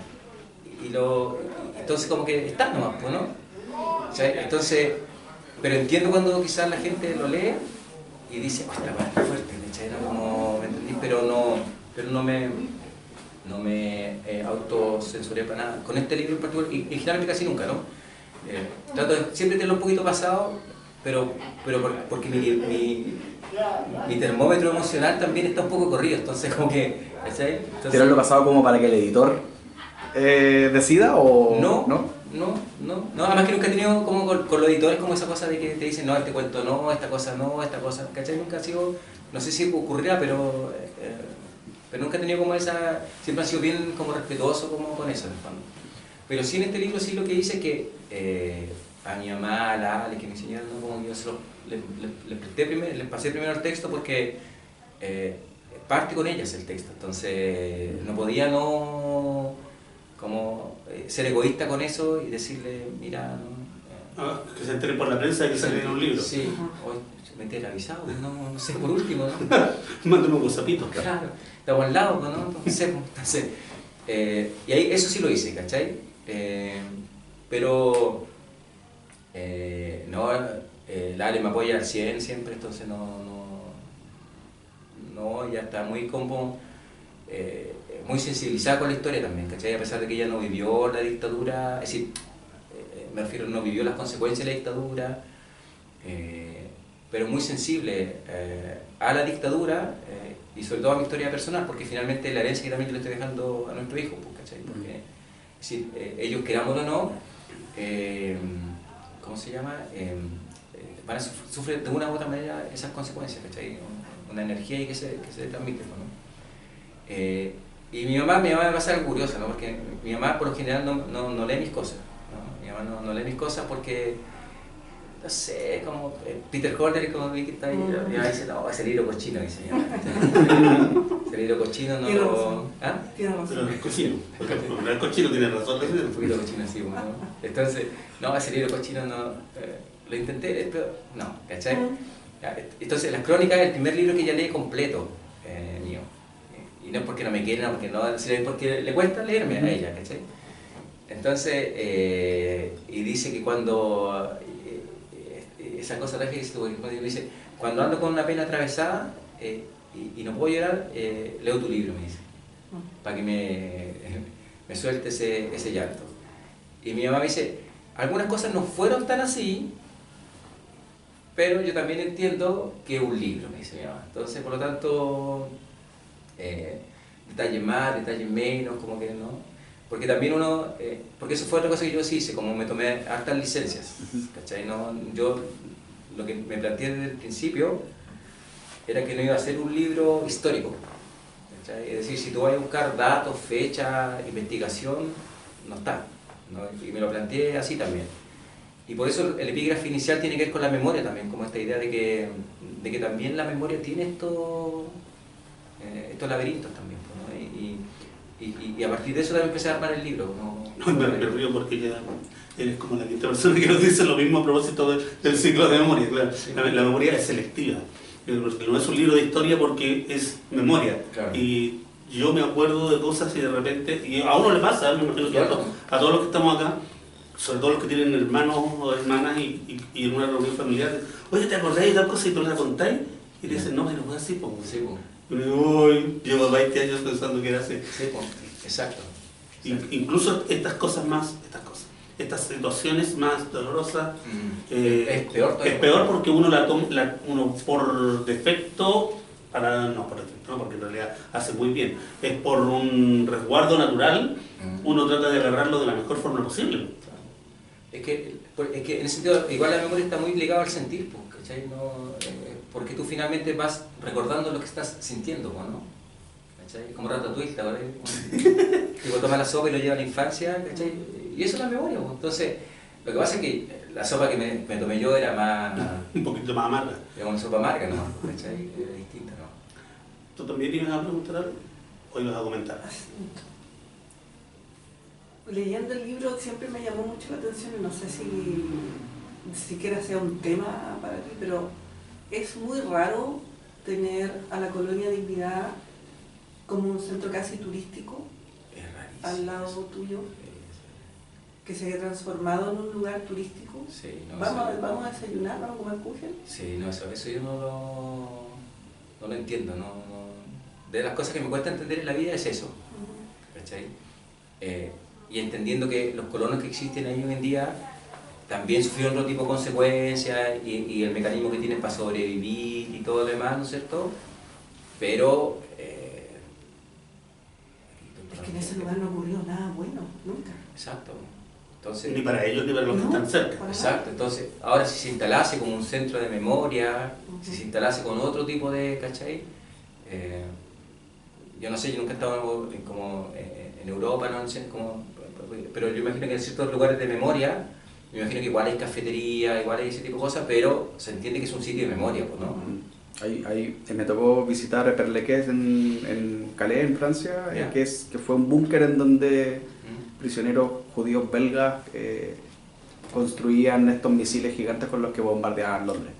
entonces como que estás nomás, ¿no? ¿Cachai? Entonces, pero entiendo cuando quizás la gente lo lee y dice, oh, esta parte fuerte, ¿cachai? ¿No? Como, ¿me entendí? Pero no me autocensuré para nada. Con este libro en particular, y generalmente casi nunca, ¿no? Trato de siempre tenerlo un poquito pasado, pero porque mi termómetro emocional también está un poco corrido, entonces como que, ¿cachai? ¿Tirarlo pasado como para que el editor decida o no, además que nunca he tenido como con los editores como esa cosa de que te dicen no, este cuento no, esta cosa, ¿cachai? Nunca ha sido, no sé si ocurrirá, pero nunca he tenido como esa, siempre ha sido bien como respetuoso como con eso en el fondo. Pero sí en este libro sí lo que dice es que a mi mamá, a la Ale, que me enseñaron, ¿no? Como yo les pasé primero el texto porque parte con ellas el texto, entonces no podía ser egoísta con eso y decirle, mira... que se entere por la prensa de que sale en un libro. Sí, hoy me enteré avisado, no sé, por último, ¿no? Mándame un WhatsAppito. Claro, estamos al lado, ¿no? Entonces, y ahí eso sí lo hice, ¿cachai? Pero la Ale me apoya al 100 siempre, entonces ya está muy muy sensibilizada con la historia también, ¿cachai? A pesar de que ella no vivió la dictadura, es decir, me refiero, no vivió las consecuencias de la dictadura, pero muy sensible a la dictadura y sobre todo a mi historia personal, porque finalmente la herencia que también yo le estoy dejando a nuestro hijo, ¿cachai? Porque, es decir, ellos querámoslo o no, ¿cómo se llama? Van a sufrir de una u otra manera esas consecuencias, ¿cachai? Una energía y que se transmite, ¿no? Y mi mamá me pasa algo curioso, ¿no? Porque mi mamá por lo general no lee mis cosas, ¿no? Mi mamá no lee mis cosas porque, no sé, como Peter Holder, como vi que está ahí, mi mamá dice, no, ese libro cochino, dice mi mamá. Ese libro cochino no lo... ¿Ah? Pero no es cochino, porque no es cochino, tiene razón. Un poquito cochino, sí, bueno. Entonces, no, ese libro cochino no... lo intenté, pero no, ¿cachai? Entonces, Las Crónicas es el primer libro que ya leí completo mío. Y no es porque no me quiera, sino porque le cuesta leerme a ella, ¿cachai? Entonces, y dice que cuando, esa cosa que dice, cuando ando con una pena atravesada y no puedo llorar, leo tu libro, me dice, para que me suelte ese llanto. Y mi mamá me dice, algunas cosas no fueron tan así, pero yo también entiendo que es un libro, me dice mi mamá. Entonces, por lo tanto, detalles más, detalles menos, como que no. Porque también porque eso fue otra cosa que yo sí hice, como me tomé hartas licencias, ¿cachai? Yo lo que me planteé desde el principio era que no iba a ser un libro histórico, ¿cachai? Es decir, si tú vas a buscar datos, fecha, investigación, no está, ¿no? Y me lo planteé así también. Y por eso el epígrafe inicial tiene que ver con la memoria también, como esta idea de que también la memoria tiene estos laberintos también, ¿no? Y a partir de eso también empecé a armar el libro, ¿no? No, me río porque ya eres como la quinta persona que nos dice lo mismo a propósito del ciclo de memoria. Claro. Sí. La memoria es selectiva. No es un libro de historia porque es memoria. Claro. Y yo me acuerdo de cosas y de repente, y a uno le pasa, me imagino que a todos los que estamos acá, sobre todo los que tienen hermanos o hermanas y en una reunión familiar, oye, ¿te acordás de tal cosa y tú la contáis? Y le dicen, no, pero fue así, pues. Sí, pues. Y me digo, uy, llevo 20 años pensando que era así. Sí, pues. Exacto. Incluso estas situaciones más dolorosas, es peor todavía. Es peor porque uno la toma, uno por defecto, porque en realidad hace muy bien, es por un resguardo natural, uno trata de agarrarlo de la mejor forma posible. Es que en ese sentido, igual la memoria está muy ligada al sentir, ¿cachai? Porque tú finalmente vas recordando lo que estás sintiendo, ¿no? ¿Cachai? Como Ratatouille, ¿verdad? Tipo, toma la sopa y lo lleva a la infancia, ¿cachai? Y eso es la memoria, ¿no? Entonces, lo que pasa es que la sopa que me tomé yo era más... un poquito más amarga. Era una sopa amarga, ¿no? ¿Cachai? Era distinta, ¿no? ¿Tú también ibas a preguntar algo? ¿O ibas a comentar? Leyendo el libro siempre me llamó mucho la atención, y no sé si siquiera sea un tema para ti, pero es muy raro tener a la Colonia Dignidad como un centro casi turístico al lado tuyo, que se haya transformado en un lugar turístico. Sí, ¿Vamos a desayunar? ¿Vamos a comer kuchen? Sí, no, eso yo no lo entiendo. De las cosas que me cuesta entender en la vida es eso. ¿Cachai? Y entendiendo que los colonos que existen ahí hoy en día también sufrieron otro tipo de consecuencias y el mecanismo que tienen para sobrevivir y todo lo demás, ¿no es cierto? Pero... es que en ese lugar no ocurrió nada bueno, nunca. Exacto. Entonces, ni para ellos ni para los que están cerca. Exacto. Entonces, ahora si se instalase como un centro de memoria, si se instalase con otro tipo de, ¿cachai? Yo no sé, yo nunca he estado en Europa, no sé, pero yo imagino que en ciertos lugares de memoria, me imagino que igual hay cafetería, igual hay ese tipo de cosas, pero se entiende que es un sitio de memoria, pues, ¿no? Me tocó visitar Perlequés en Calais, en Francia, que fue un búnker en donde prisioneros judíos belgas construían estos misiles gigantes con los que bombardeaban Londres.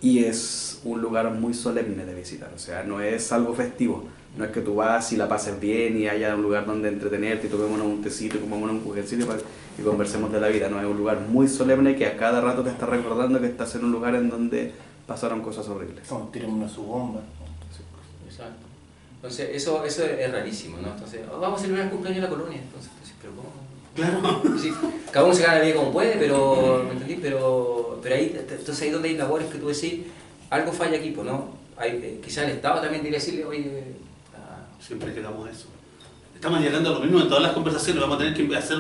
Y es un lugar muy solemne de visitar, o sea, no es algo festivo. No es que tú vas y la pases bien y haya un lugar donde entretenerte y tomémonos un tecito y comámonos un juguetito y conversemos de la vida. No, es un lugar muy solemne que a cada rato te está recordando que estás en un lugar en donde pasaron cosas horribles. Como tirémonos su bomba. Sí. Exacto. Entonces, eso es rarísimo, ¿no? Entonces, vamos a celebrar el cumpleaños de la colonia. Entonces, pero ¿cómo? Claro. Sí, cada uno se gana la vida como puede, pero, ¿me entendí? Pero ahí, entonces ahí donde hay labores que tú decís, algo falla aquí, pues, ¿no? Quizás el Estado también debería decirle, oye... Siempre llegamos a eso. Estamos llegando a lo mismo en todas las conversaciones, vamos a tener que hacer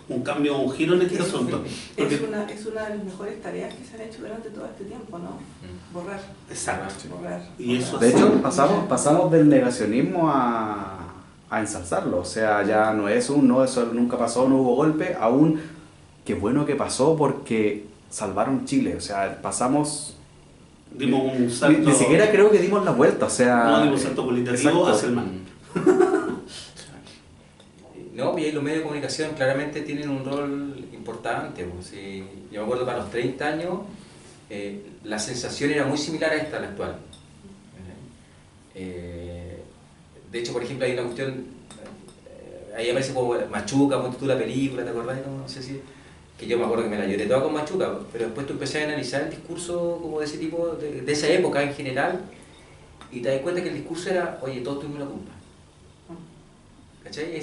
un cambio, un giro en este asunto. Porque... es una de las mejores tareas que se han hecho durante todo este tiempo, ¿no? Borrar. Exacto. Borrar. Y eso de hecho, pasamos del negacionismo a ensalzarlo. O sea, ya no es eso nunca pasó, no hubo golpe, aún qué bueno que pasó porque salvaron Chile. O sea, pasamos... dimos un salto... Ni siquiera creo que dimos la vuelta, o sea... no, dimos un salto cualitativo hacia el mal. No, y ahí los medios de comunicación claramente tienen un rol importante. Pues, sí. Yo me acuerdo para los 30 años, la sensación era muy similar a esta, la actual. De hecho, por ejemplo, hay una cuestión, ahí aparece como Machuca, ponte tú la película, ¿te acordás? No sé si... que yo me acuerdo que me la lloré toda con Machuca, pero después tú empecé a analizar el discurso como de ese tipo, de esa época en general, y te das cuenta que el discurso era, oye, todos tuvimos la culpa. ¿Cachai?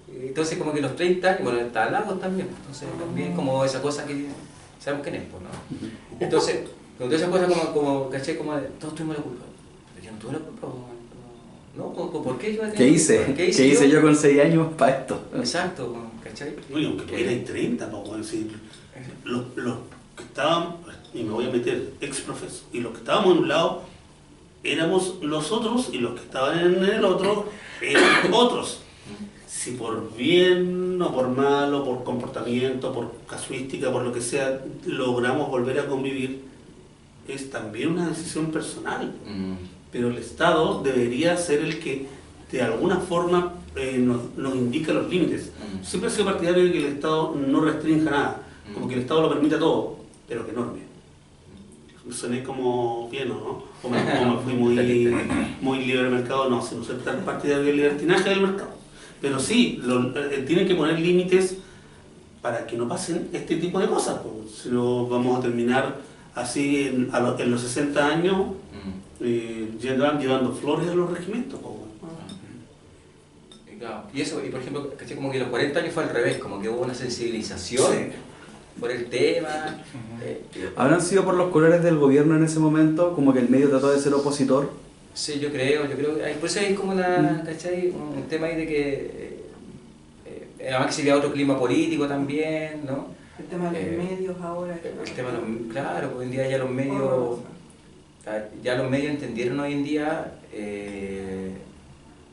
Entonces como que los 30 años, bueno, está Lagos también, entonces también como esa cosa que sabemos quién es, ¿no? Entonces, cuando esa cosa como ¿cachai? Como de, todos tuvimos la culpa. Pero yo no tuve la culpa, ¿no? ¿Por qué yo? ¿Qué hice yo con 6 años para esto? Exacto, ¿cachai? Oye, aunque tuvierais 30, vamos decir, los que estaban, y me voy a meter ex profesor, y los que estábamos en un lado éramos los otros, y los que estaban en el otro eran otros. Si por bien o por mal o por comportamiento, por casuística, por lo que sea, logramos volver a convivir, es también una decisión personal. Pero el Estado debería ser el que de alguna forma nos indica los límites. Siempre he sido partidario de que el Estado no restrinja nada, como que el Estado lo permite todo, pero que norme. Soné como bien, ¿no? O me fui muy libre del mercado, no, sino soy tan partidario del libertinaje del mercado. Pero sí, tienen que poner límites para que no pasen este tipo de cosas, pues. Si no vamos a terminar así en los 60 años llevando flores a los regimientos. Pues. Claro. Y eso, y por ejemplo, caché como que los 40 años fue al revés, como que hubo una sensibilización por el tema. ¿Habrán sido por los colores del gobierno en ese momento? Como que el medio trató de ser opositor. Sí, yo creo que por eso hay como ¿cachai? Un tema ahí de que además que se veía otro clima político también, ¿no? El tema de los medios ahora. El tema de los, claro, hoy en día ya los medios entendieron hoy en día,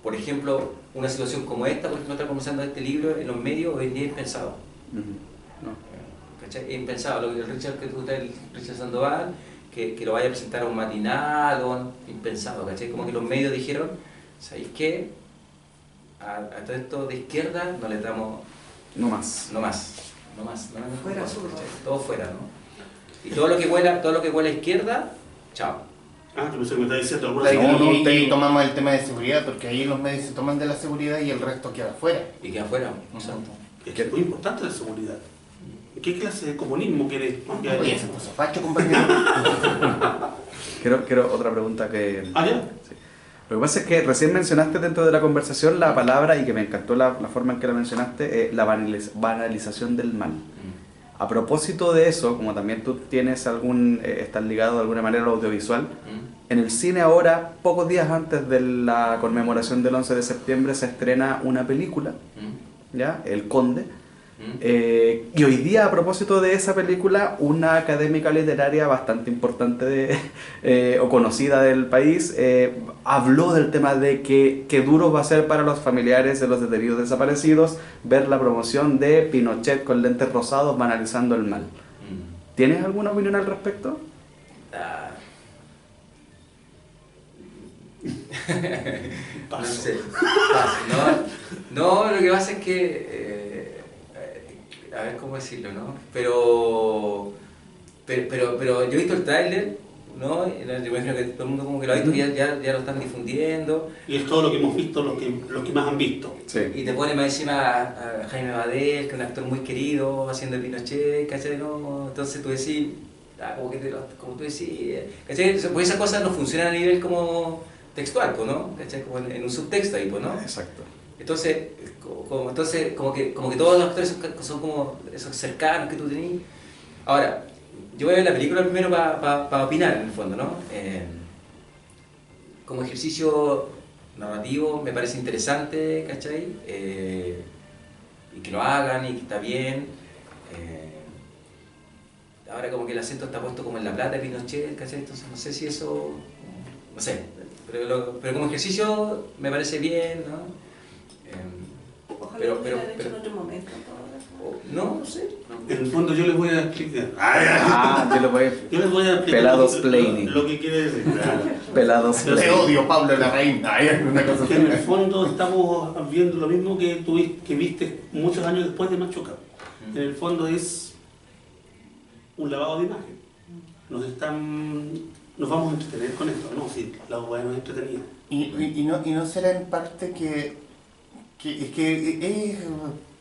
por ejemplo, una situación como esta, por ejemplo, está conversando este libro, en los medios hoy en día es impensado. ¿Cachai? Es impensado, lo que Richard Sandoval, que lo vaya a presentar a un matinal, impensado, ¿cachai? Como que los medios dijeron, ¿sabéis qué? A todo esto de izquierda no le damos... No más. Fuera sur. Todo fuera, ¿no? Y todo lo que huela a izquierda, chao. Ah, yo pensé que me estaba diciendo alguna y tomamos el tema de seguridad, porque ahí los medios se toman de la seguridad y el resto queda afuera. Y queda afuera, exacto. Es que es muy importante la seguridad. ¿Qué clase de comunismo quieres cambiar? Oye, ese puso facho, compañero. Quiero otra pregunta que... Ah, ya. Sí. Lo que pasa es que recién mencionaste dentro de la conversación la palabra, y que me encantó la forma en que la mencionaste, la banalización del mal. A propósito de eso, como también tú tienes estás ligado de alguna manera al audiovisual, en el cine ahora, pocos días antes de la conmemoración del 11 de septiembre, se estrena una película, ¿ya? El Conde. Y hoy día, a propósito de esa película, una académica literaria bastante importante o conocida del país habló del tema de qué duro va a ser para los familiares de los detenidos desaparecidos ver la promoción de Pinochet con lentes rosados banalizando el mal. ¿Tienes alguna opinión al respecto? No sé. No, lo que pasa es que a ver cómo decirlo, ¿no? Pero yo he visto el tráiler, ¿no? Yo imagino que todo el mundo como que lo ha visto y ya lo están difundiendo. Y es todo lo que hemos visto, los que más han visto. Sí. Y te pone más encima a Jaime Badel, que es un actor muy querido, haciendo Pinochet, ¿cachai? ¿No? Entonces tú decís, como tú decís, ¿cachai? Pues esas cosas no funcionan a nivel como textual, ¿no? ¿Cachai? Como en un subtexto ahí, ¿no? Exacto. Entonces, como que todos los actores son como esos cercanos que tú tenías. Ahora, yo voy a ver la película primero para opinar, en el fondo, ¿no? Como ejercicio narrativo me parece interesante, ¿cachai? Y que lo hagan y que está bien. Ahora como que el acento está puesto como en la plata de Pinochet, ¿cachai? Entonces no sé si eso... No sé, pero como ejercicio me parece bien, ¿no? Ojalá lo hubieran hecho en otro momento. No sé. En el fondo yo les voy a explicar. Yo les voy a explicar Pelados-plaining. lo que quiere decir. Pelados-plaining. Te odio, Pablo Larraín. Una cosa Que en el fondo estamos viendo lo mismo que viste muchos años después de Machuca. En el fondo es un lavado de imagen. Nos vamos a entretener con esto, ¿no? Sí, la hueá nos entretenida. Y no será en parte que es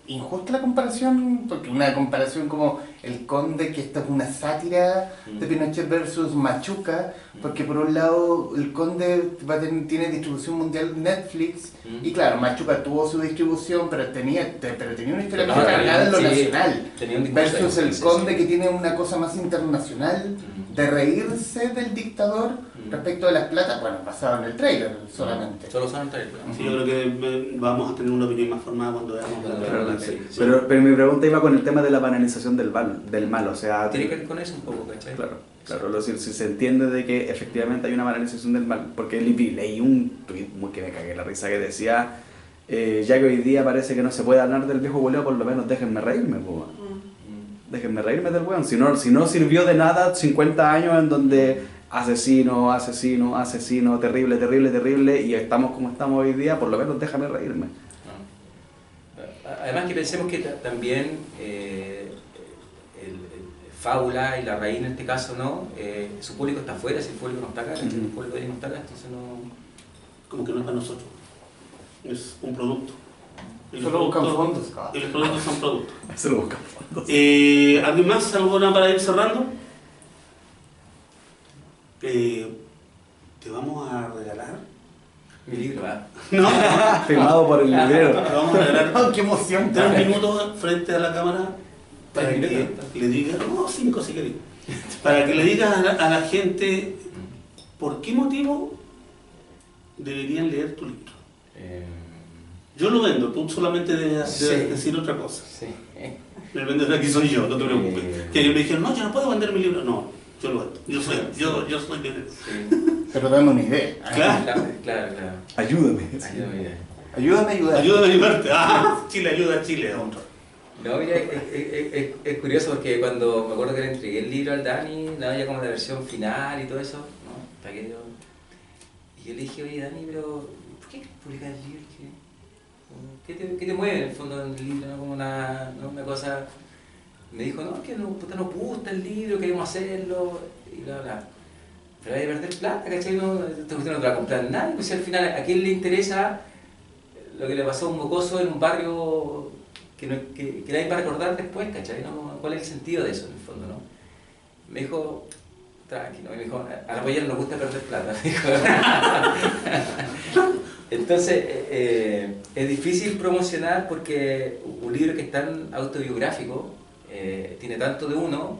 injusta la comparación, porque una comparación como El Conde, que esto es una sátira de Pinochet versus Machuca, porque por un lado El Conde tiene distribución mundial Netflix, y claro, Machuca tuvo su distribución, pero tenía una historia más cargada en lo nacional, versus El Conde, que tiene una cosa más internacional, de reírse del dictador respecto de las platas, bueno, basado en el trailer solamente. Solo son el trailer. Sí, yo creo que vamos a tener una opinión más formada cuando veamos la película. Pero mi pregunta iba con el tema de la banalización del mal, o sea... Tiene que ver con eso un poco, ¿cachai? Claro, si se entiende de que efectivamente hay una banalización del mal, porque leí un tweet que me cagué la risa que decía, ya que hoy día parece que no se puede hablar del viejo hueleo, por lo menos déjenme reírme, déjenme reírme del weón, si no sirvió de nada 50 años en donde asesino, asesino, asesino, terrible, terrible, terrible, y estamos como estamos hoy día, por lo menos déjame reírme. Además que pensemos que también el Fábula y La Raíz en este caso, ¿no? Su público está afuera, si el público no está acá, el público no está acá, entonces no... Como que no es para nosotros, es un producto. Solo buscan fondos. Y los productos son productos. Solo buscan fondos. ¿Alguien más? ¿Alguna para ir cerrando? Te vamos a regalar. Mi libro, No, Firmado por el librero. te vamos a regalar ¡Oh, qué emoción! 3 minutos frente a la cámara para que le digas, no, 5 si querés, para que le digas a la gente por qué motivo deberían leer tu libro. Yo lo vendo, tú solamente debes decir otra cosa. Sí. El vendedor aquí soy yo, no te preocupes. Que ellos me dijeron, no, yo no puedo vender mi libro. No, yo lo vendo. Yo soy vendedor. Sí. Pero dame una idea. Claro. Ayúdame. Ayúdame a ayudar. Ayúdame a ayudarte. Chile ayuda a Chile. No, mira, es curioso porque cuando me acuerdo que le entregué el libro al Dani, ya como la versión final y todo eso, ¿no? Y yo le dije, oye Dani, pero ¿por qué quieres publicar el libro? ¿Qué te mueve en el fondo del libro? ¿No? Como una cosa... Me dijo, no, es que nos gusta el libro, queremos hacerlo, y bla, bla. Pero hay que perder plata, ¿cachai? No te va a comprar nadie, pues si al final a quién le interesa lo que le pasó a un mocoso en un barrio que nadie va a recordar después, ¿cachai? ¿No? ¿Cuál es el sentido de eso en el fondo, no? Me dijo, tranquilo, me dijo, a la pollera nos gusta perder plata, me dijo. Entonces, es difícil promocionar porque un libro que es tan autobiográfico, tiene tanto de uno,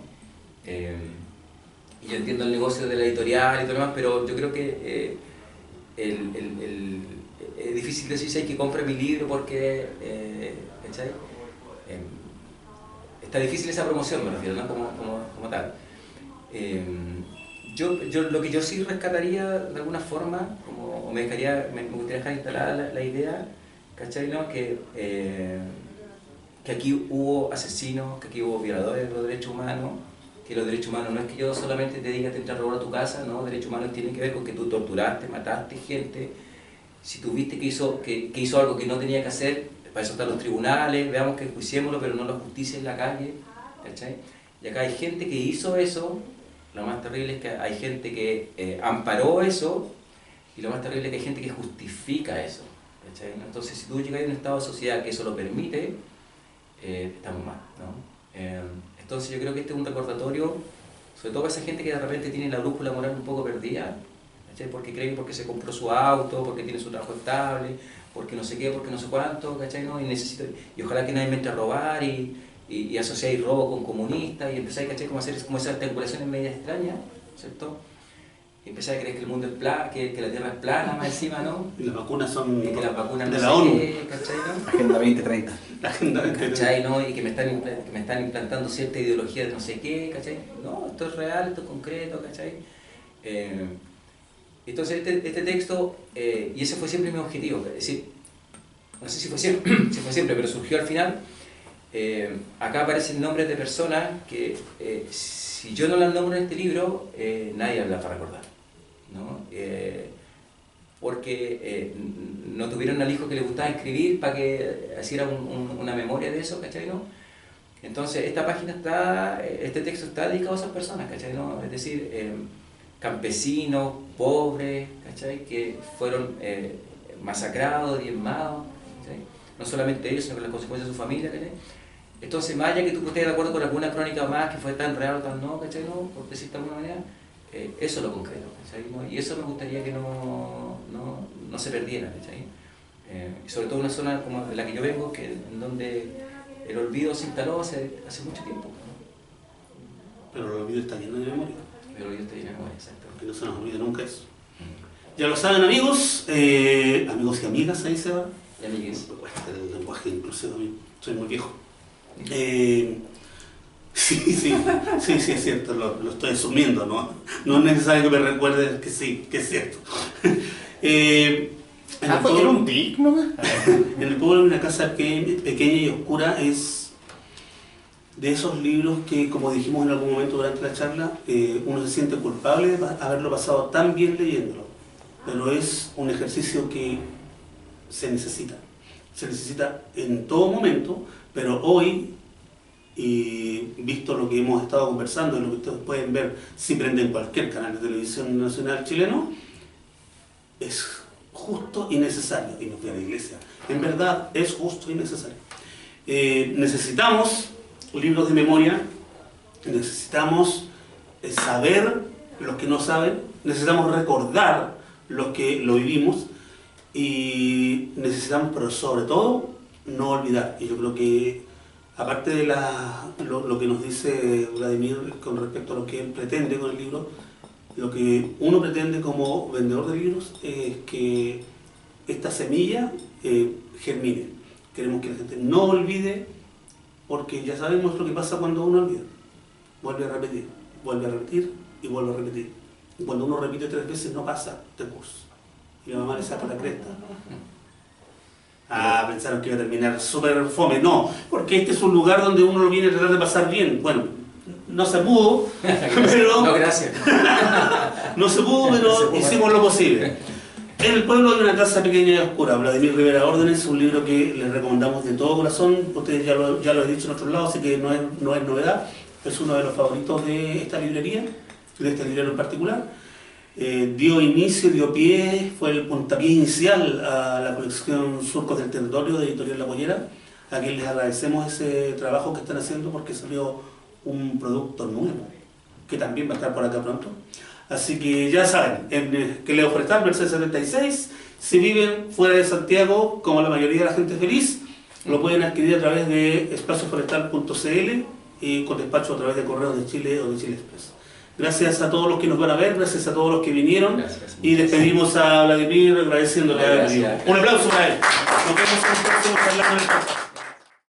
y yo entiendo el negocio de la editorial y todo lo demás, pero yo creo que es difícil decir si hay que comprar mi libro porque ¿cachai? Está difícil esa promoción, me refiero, ¿no? como tal. Lo que yo sí rescataría de alguna forma, o me gustaría dejar instalada la idea, ¿cachai? ¿No? Que aquí hubo asesinos, que aquí hubo violadores de los derechos humanos, que los derechos humanos no es que yo solamente te diga te entra a robar a tu casa, no, derechos humanos tienen que ver con que tú torturaste, mataste gente, si tuviste que hizo algo que no tenía que hacer, para eso están los tribunales, veamos que enjuiciémoslo, pero no la justicia en la calle, ¿cachai? Y acá hay gente que hizo eso, lo más terrible es que hay gente que amparó eso, y lo más terrible es que hay gente que justifica eso, ¿cachai? Entonces si tú llegas a un estado de sociedad que eso lo permite, estamos mal, ¿no? Entonces yo creo que este es un recordatorio, sobre todo para esa gente que de repente tiene la brújula moral un poco perdida, ¿cachai? Porque cree que porque se compró su auto, porque tiene su trabajo estable, porque no sé qué, porque no sé cuánto, ¿cachai? ¿No? Y ojalá que nadie me entre a robar y asociáis robo con comunistas y empezáis, ¿cachai? Como a hacer como esas triangulaciones media extrañas, ¿cierto? Y empezáis a creer que el mundo es plano, que la Tierra es plana más encima, ¿no? Y las vacunas son y que las vacunas de no la sé ONU. qué, ¿cachai? ¿No? Agenda 2030. La agenda 2030. ¿Cachai? ¿No? Y que me están implantando cierta ideología de no sé qué, ¿cachai? No, esto es real, esto es concreto, ¿cachai? Entonces este texto, y ese fue siempre mi objetivo, es decir, no sé si fue siempre, pero surgió al final. Acá aparecen nombres de personas que si yo no las nombro en este libro, nadie las va a recordar, ¿no? Porque no tuvieron al hijo que le gustaba escribir para que hiciera una memoria de eso, ¿cachai? ¿No? Entonces esta página este texto está dedicado a esas personas, ¿cachai? ¿No? Es decir, campesinos, pobres, ¿cachai? Que fueron masacrados, diezmados, ¿cachai? No solamente ellos, sino con las consecuencias de su familia, ¿cachai? Entonces, más allá que tú estés de acuerdo con alguna crónica más que fue tan real o tan no, ¿cachai? ¿No? Por decirte de alguna manera, eso es lo concreto, ¿cachai? ¿No? Y eso me gustaría que no se perdiera, ¿cachai? Y sobre todo en una zona como de la que yo vengo, en donde el olvido se instaló hace mucho tiempo, ¿no? Pero el olvido está lleno de memoria. Pero el olvido está lleno de memoria, exacto. Que no se nos olvide nunca eso. Ya lo saben, amigos, amigos y amigas, ahí se va. Y amigues. El lenguaje inclusivo, a mí soy muy viejo. Sí, es cierto, lo estoy asumiendo, ¿no? No es necesario que me recuerdes que sí, que es cierto. Porque era un tic nomás. En el pueblo, una casa pequeña y oscura es de esos libros que, como dijimos en algún momento durante la charla, uno se siente culpable de haberlo pasado tan bien leyéndolo, pero es un ejercicio que se necesita en todo momento, pero hoy, y visto lo que hemos estado conversando y lo que ustedes pueden ver si prenden cualquier canal de televisión nacional chileno, es justo y necesario, y no fui a la iglesia, en verdad es justo y necesario. Necesitamos libros de memoria, necesitamos saber los que no saben, necesitamos recordar los que lo vivimos y necesitamos, pero sobre todo, no olvidar. Y yo creo que, aparte de lo que nos dice Vladimir con respecto a lo que él pretende con el libro, lo que uno pretende como vendedor de libros es que esta semilla germine. Queremos que la gente no olvide, porque ya sabemos lo que pasa cuando uno olvida. Vuelve a repetir y vuelve a repetir. Y cuando uno repite 3 veces no pasa de curso. Y la mamá le saca la cresta. Pensaron que iba a terminar súper fome. No, porque este es un lugar donde uno lo viene a tratar de pasar bien. Bueno, no se pudo, pero... No, gracias. No se pudo, pero hicimos lo posible. En el pueblo hay una casa pequeña y oscura, Vladimir Rivera Órdenes, un libro que les recomendamos de todo corazón. Ustedes ya lo he dicho en otros lados, así que no es novedad. Es uno de los favoritos de esta librería, de este librero en particular. Dio pie, fue el puntapié inicial a la colección Surcos del Territorio de Editorial La Pollera, a quien les agradecemos ese trabajo que están haciendo, porque salió un producto nuevo, que también va a estar por acá pronto. Así que ya saben, en Queleo Forestal, Mercedes 76, si viven fuera de Santiago, como la mayoría de la gente feliz, lo pueden adquirir a través de espacioforestal.cl y con despacho a través de Correos de Chile o de Chile Express. Gracias a todos los que nos van a ver, gracias a todos los que vinieron. Gracias, y despedimos a Vladimir agradeciéndole a él. Un aplauso para él. Nos vemos en el próximo charla con el